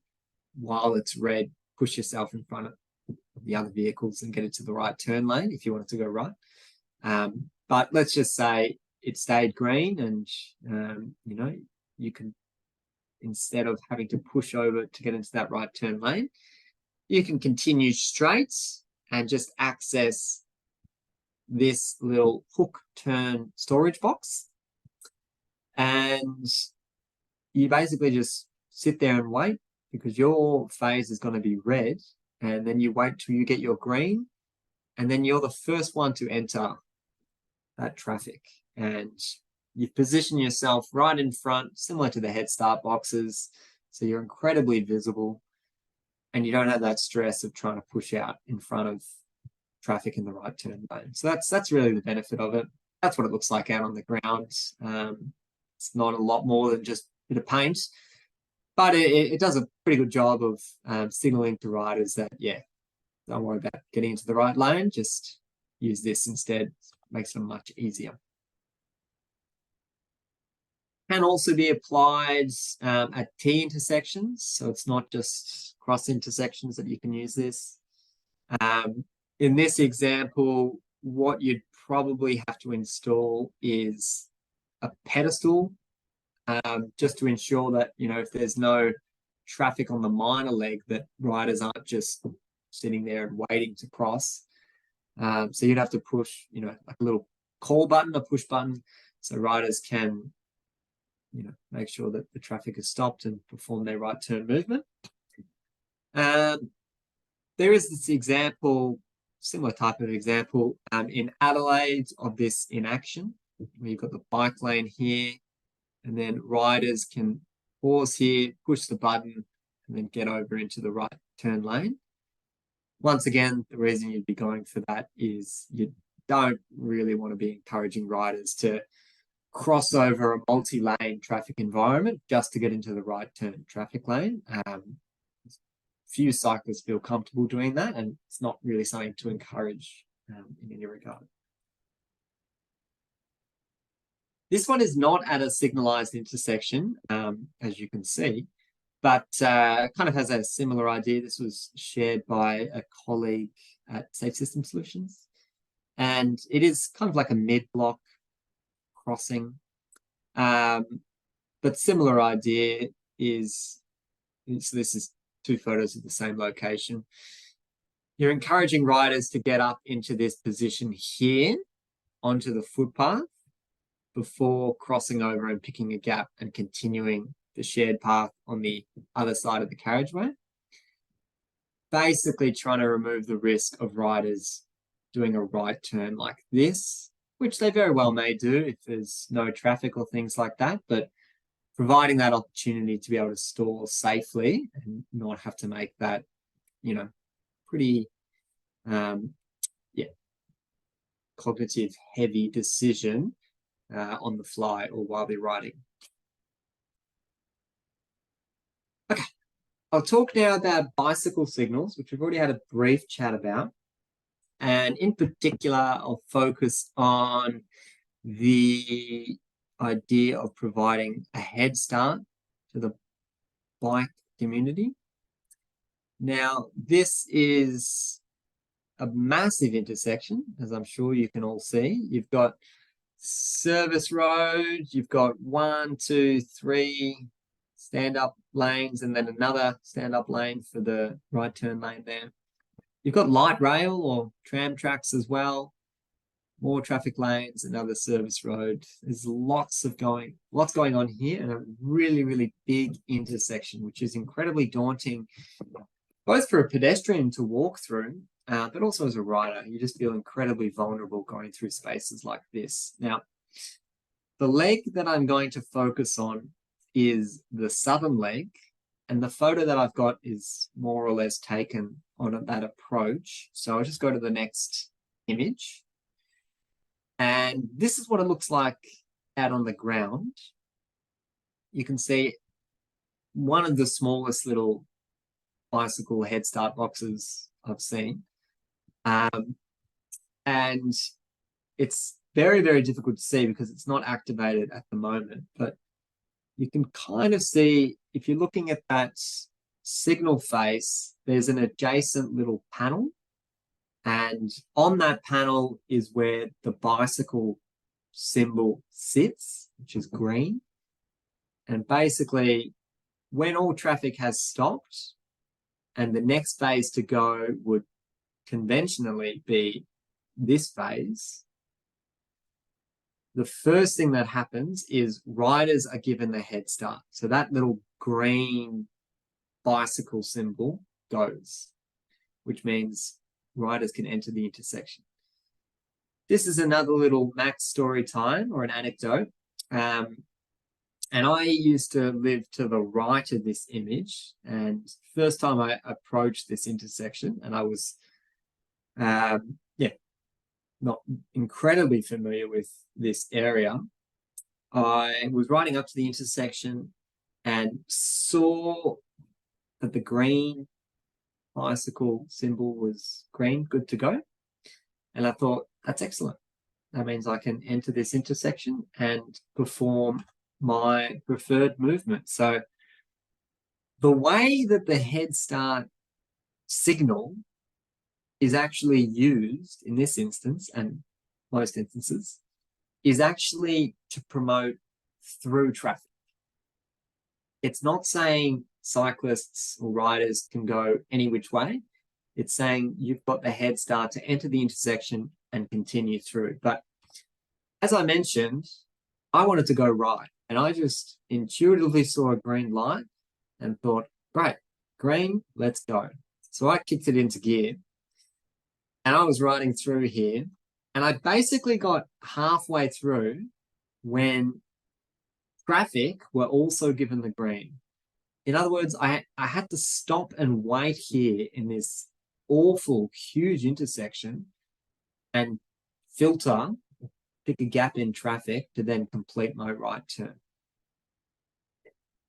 while it's red, push yourself in front of the other vehicles and get it to the right turn lane if you want it to go right. But let's just say it stayed green and, you can, instead of having to push over to get into that right turn lane, you can continue straight and just access this little hook turn storage box. And you basically just sit there and wait, because your phase is going to be red, and then you wait till you get your green, and then you're the first one to enter that traffic, and you've positioned yourself right in front, similar to the head start boxes, so you're incredibly visible, and you don't have that stress of trying to push out in front of traffic in the right turn lane. So that's really the benefit of it. That's what it looks like out on the ground. It's not a lot more than just a bit of paint, but it does a pretty good job of signaling to riders that, yeah, don't worry about getting into the right lane, just use this instead. Makes it much easier. Can also be applied at T intersections, so it's not just cross intersections that you can use this. In this example, what you'd probably have to install is a pedestal, just to ensure that, you know, if there's no traffic on the minor leg, that riders aren't just sitting there and waiting to cross. So you'd have to push, you know, like a little call button, a push button, so riders can, you know, make sure that the traffic is stopped and perform their right turn movement. There is this example, similar type of example, in Adelaide of this in action, where you've got the bike lane here, and then riders can pause here, push the button, and then get over into the right turn lane. Once again, the reason you'd be going for that is you don't really want to be encouraging riders to cross over a multi-lane traffic environment just to get into the right turn traffic lane. Few cyclists feel comfortable doing that, and it's not really something to encourage in any regard. This one is not at a signalized intersection, as you can see, but kind of has a similar idea. This was shared by a colleague at Safe System Solutions, and it is kind of like a mid-block crossing, but similar idea is, so this is two photos of the same location. You're encouraging riders to get up into this position here onto the footpath before crossing over and picking a gap and continuing the shared path on the other side of the carriageway. Basically trying to remove the risk of riders doing a right turn like this, which they very well may do if there's no traffic or things like that, but providing that opportunity to be able to stall safely and not have to make that, you know, pretty, cognitive heavy decision on the fly or while they're riding. Okay, I'll talk now about bicycle signals, which we've already had a brief chat about. And in particular, I'll focus on the idea of providing a head start to the bike community. Now, this is a massive intersection, as I'm sure you can all see. You've got service road, you've got 1, 2, 3 stand-up lanes, and then another stand-up lane for the right turn lane there. You've got light rail or tram tracks as well, more traffic lanes, another service road. There's lots going on here, and a really, really big intersection, which is incredibly daunting, both for a pedestrian to walk through, but also as a rider. You just feel incredibly vulnerable going through spaces like this. Now, the leg that I'm going to focus on is the southern leg, and the photo that I've got is more or less taken on that approach. So I'll just go to the next image. And this is what it looks like out on the ground. You can see one of the smallest little bicycle head start boxes I've seen. And it's very, very difficult to see because it's not activated at the moment, but you can kind of see, if you're looking at that signal face, there's an adjacent little panel, and on that panel is where the bicycle symbol sits, which is green. And basically, when all traffic has stopped and the next phase to go would conventionally be this phase, the first thing that happens is riders are given the head start. So that little green bicycle symbol goes, which means riders can enter the intersection. This is another little Max story time or an anecdote. And I used to live to the right of this image. And first time I approached this intersection, and I was, not incredibly familiar with this area. I was riding up to the intersection and saw that the green bicycle symbol was green, good to go. And I thought, that's excellent. That means I can enter this intersection and perform my preferred movement. So the way that the head start signal is actually used in this instance, and most instances, is actually to promote through traffic. It's not saying cyclists or riders can go any which way. It's saying you've got the head start to enter the intersection and continue through. But as I mentioned, I wanted to go right, and I just intuitively saw a green light and thought, great, green, let's go. So I kicked it into gear, and I was riding through here, and I basically got halfway through when traffic were also given the green. In other words, I had to stop and wait here in this awful, huge intersection and filter, pick a gap in traffic to then complete my right turn.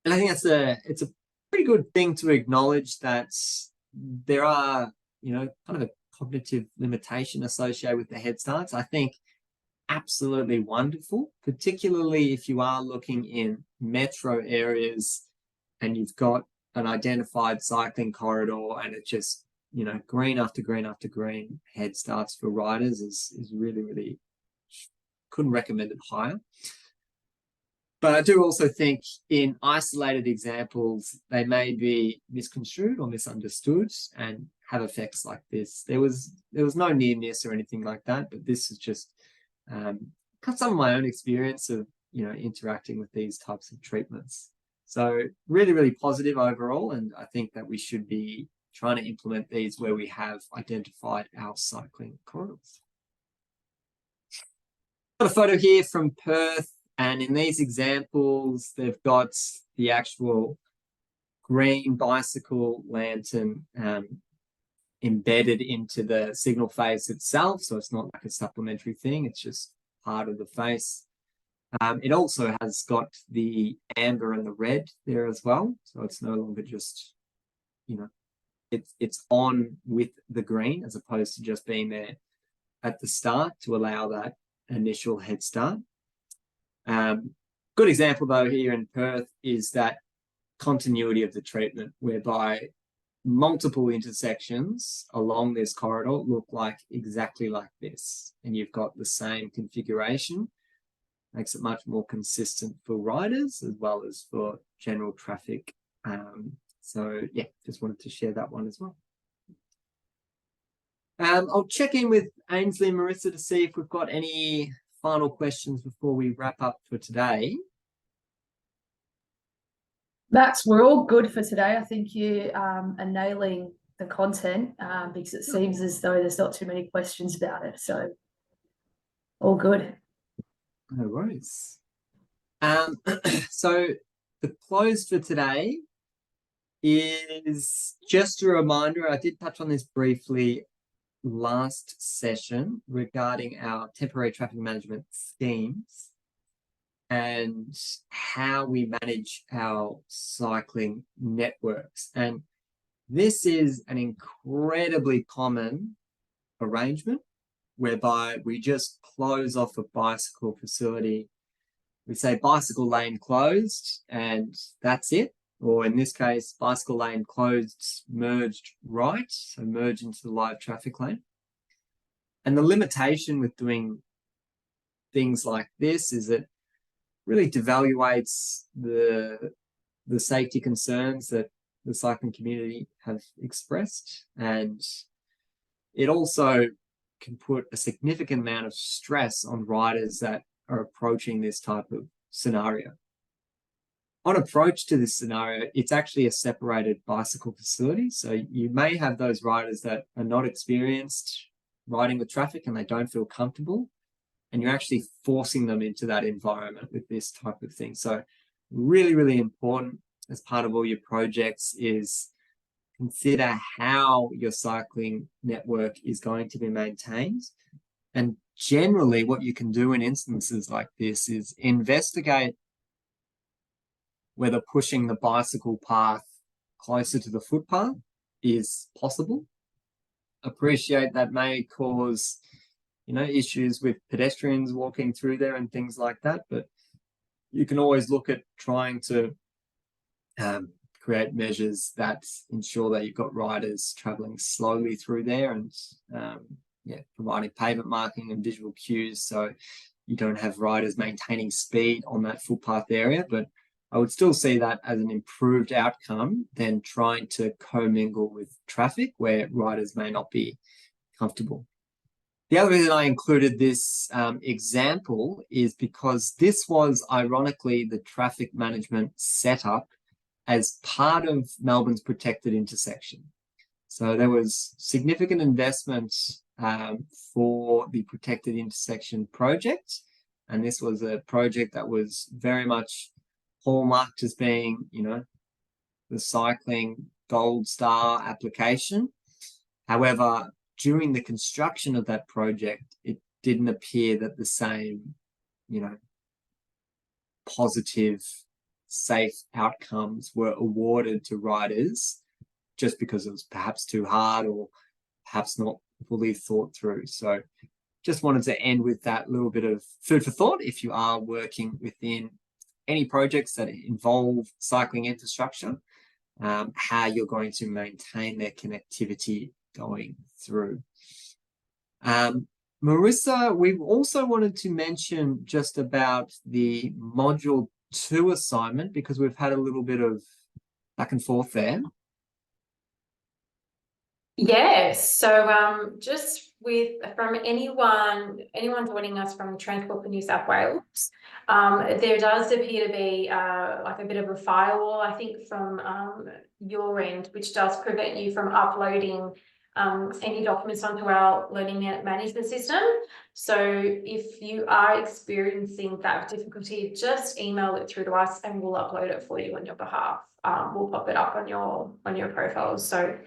And I think it's a pretty good thing to acknowledge that there are, kind of a cognitive limitation associated with the head starts. I think absolutely wonderful, particularly if you are looking in metro areas and you've got an identified cycling corridor and it just, green after green after green head starts for riders is really, really, couldn't recommend it higher. But I do also think in isolated examples, they may be misconstrued or misunderstood and have effects like this. There was no near miss or anything like that, but this is just some of my own experience of, interacting with these types of treatments. So really, really positive overall. And I think that we should be trying to implement these where we have identified our cycling corridors. Got a photo here from Perth. And in these examples, they've got the actual green bicycle lantern embedded into the signal face itself. So it's not like a supplementary thing. It's just part of the face. It also has got the amber and the red there as well. So it's no longer just, it's on with the green as opposed to just being there at the start to allow that initial head start. Good example though here in Perth is that continuity of the treatment, whereby multiple intersections along this corridor look like exactly like this, and you've got the same configuration. Makes it much more consistent for riders as well as for general traffic. So yeah, just wanted to share that one as well. I'll check in with Ainsley and Marissa to see if we've got any final questions before we wrap up for today. Max, we're all good for today. I think you are nailing the content because it seems as though there's not too many questions about it. So all good. No worries. So the close for today is just a reminder. I did touch on this briefly last session regarding our temporary traffic management schemes and how we manage our cycling networks. And this is an incredibly common arrangement whereby we just close off a bicycle facility. We say bicycle lane closed and that's it. Or in this case, bicycle lane closed, merged right, so merge into the live traffic lane. And the limitation with doing things like this is it really devaluates the safety concerns that the cycling community have expressed. And it also can put a significant amount of stress on riders that are approaching this type of scenario. on approach to this scenario, it's actually a separated bicycle facility. So you may have those riders that are not experienced riding with traffic and they don't feel comfortable, and you're actually forcing them into that environment with this type of thing. So really, really important as part of all your projects is consider how your cycling network is going to be maintained. And generally what you can do in instances like this is investigate whether pushing the bicycle path closer to the footpath is possible. Appreciate that may cause, you know, issues with pedestrians walking through there and things like that, but you can always look at trying to create measures that ensure that you've got riders traveling slowly through there, and providing pavement marking and visual cues so you don't have riders maintaining speed on that footpath area. But I would still see that as an improved outcome than trying to commingle with traffic where riders may not be comfortable. The other reason I included this example is because this was ironically the traffic management setup as part of Melbourne's protected intersection. So there was significant investment for the protected intersection project. And this was a project that was very much hallmarked as being, you know, the cycling gold star application. However, during the construction of that project, it didn't appear that the same, you know, positive, safe outcomes were awarded to riders just because it was perhaps too hard or perhaps not fully thought through. So just wanted to end with that little bit of food for thought if you are working within any projects that involve cycling infrastructure, how you're going to maintain their connectivity going through. Marissa, we've also wanted to mention just about the module 2 assignment because we've had a little bit of back and forth there. Yes, so just from anyone joining us from Transport for New South Wales, there does appear to be like a bit of a firewall, I think, from your end, which does prevent you from uploading any documents onto our learning management system. So if you are experiencing that difficulty, just email it through to us and we'll upload it for you on your behalf. We'll pop it up on your profiles. So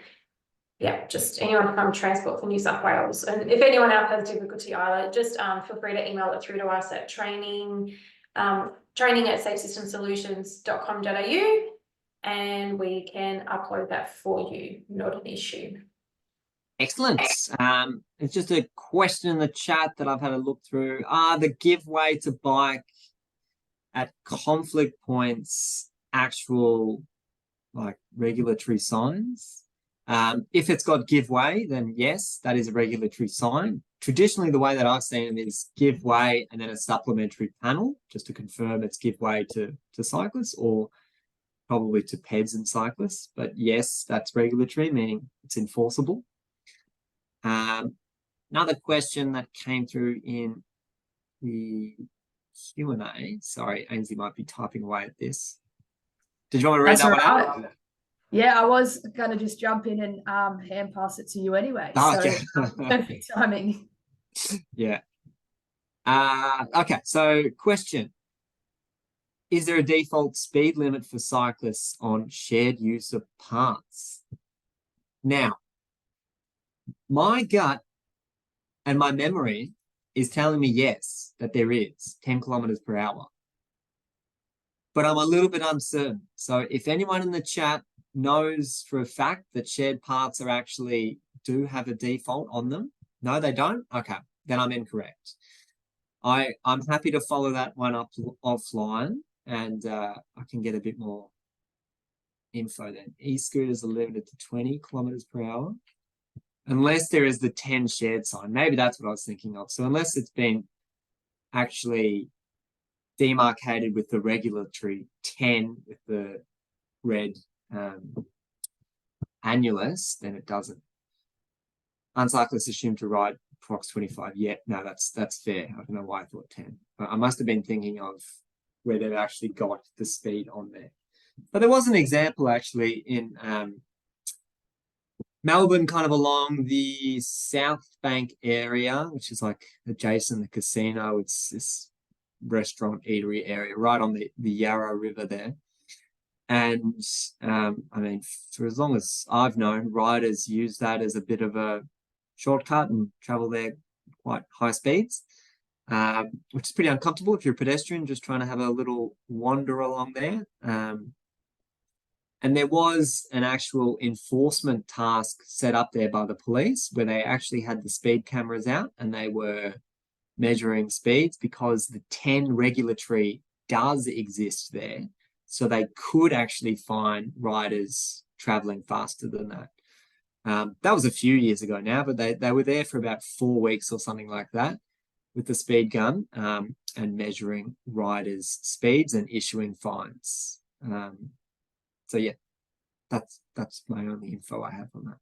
yeah, just anyone from Transport for New South Wales. And if anyone else has difficulty either, just feel free to email it through to us at training@safesystemsolutions.com.au, and we can upload that for you. Not an issue. Excellent. It's just a question in the chat that I've had a look through. Are the give way to bike at conflict points actual like regulatory signs? If it's got give way, then yes, that is a regulatory sign. Traditionally, the way that I've seen it is give way and then a supplementary panel just to confirm it's give way to cyclists or probably to peds and cyclists. But yes, that's regulatory, meaning it's enforceable. Another question that came through in the Q&A. Sorry, Ainsley might be typing away at this. Did you want to read that one out? Yeah, I was going to just jump in and hand pass it to you anyway. Oh, so okay. perfect timing. Yeah. Okay, so question. Is there a default speed limit for cyclists on shared use of paths? Now, my gut and my memory is telling me yes, that there is 10 kilometers per hour. But I'm a little bit uncertain. So if anyone in the chat knows for a fact that shared paths are actually do have a default on them, no, they don't? Okay, then I'm incorrect. I'm happy to follow that one up offline and I can get a bit more info then. E-scooters are limited to 20 kilometers per hour. Unless there is the 10 shared sign. Maybe that's what I was thinking of. So unless it's been actually demarcated with the regulatory 10 with the red annulus, then it doesn't. Uncyclists assumed to ride approx 25. Yeah, no, that's fair. I don't know why I thought 10. But I must have been thinking of where they've actually got the speed on there. But there was an example actually in Melbourne, kind of along the South Bank area, which is like adjacent to the casino. It's this restaurant eatery area right on the Yarra River there. And I mean, for as long as I've known, riders use that as a bit of a shortcut and travel there quite high speeds, which is pretty uncomfortable if you're a pedestrian just trying to have a little wander along there. And there was an actual enforcement task set up there by the police where they actually had the speed cameras out and they were measuring speeds, because the 10 regulatory does exist there. So they could actually fine riders traveling faster than that. That was a few years ago now, but they were there for about 4 weeks or something like that with the speed gun, and measuring riders' speeds and issuing fines. So yeah, that's my only info I have on that.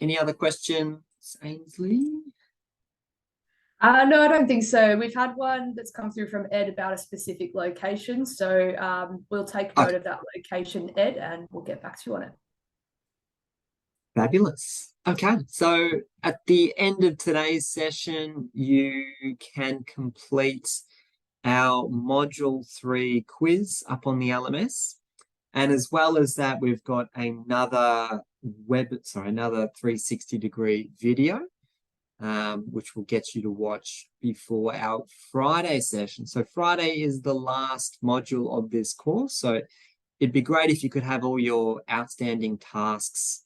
Any other questions, Ainsley? No, I don't think so. We've had one that's come through from Ed about a specific location. So we'll take note of that location, Ed, and we'll get back to you on it. Fabulous. Okay, so at the end of today's session, you can complete our Module 3 quiz up on the LMS. And as well as that, we've got another 360-degree video, which will get you to watch before our Friday session. So Friday is the last module of this course. So it'd be great if you could have all your outstanding tasks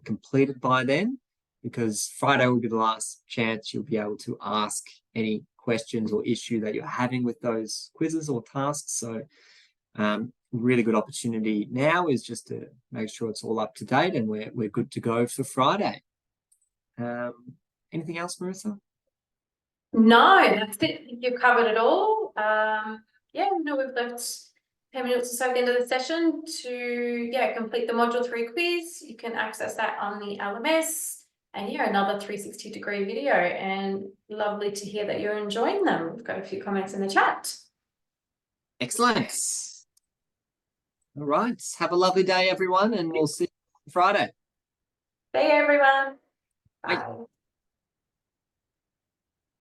completed by then, because Friday will be the last chance you'll be able to ask any questions or issue that you're having with those quizzes or tasks. So really good opportunity now is just to make sure it's all up to date and we're good to go for Friday. Anything else, Marissa? No, that's it. You've covered it all. Yeah, no, we've left 10 minutes or so at the end of the session to complete the Module 3 quiz. You can access that on the LMS. And another 360-degree video, and lovely to hear that you're enjoying them. We've got a few comments in the chat. Excellent. All right. Have a lovely day, everyone, and we'll see you Friday. Bye, everyone. Bye. Bye.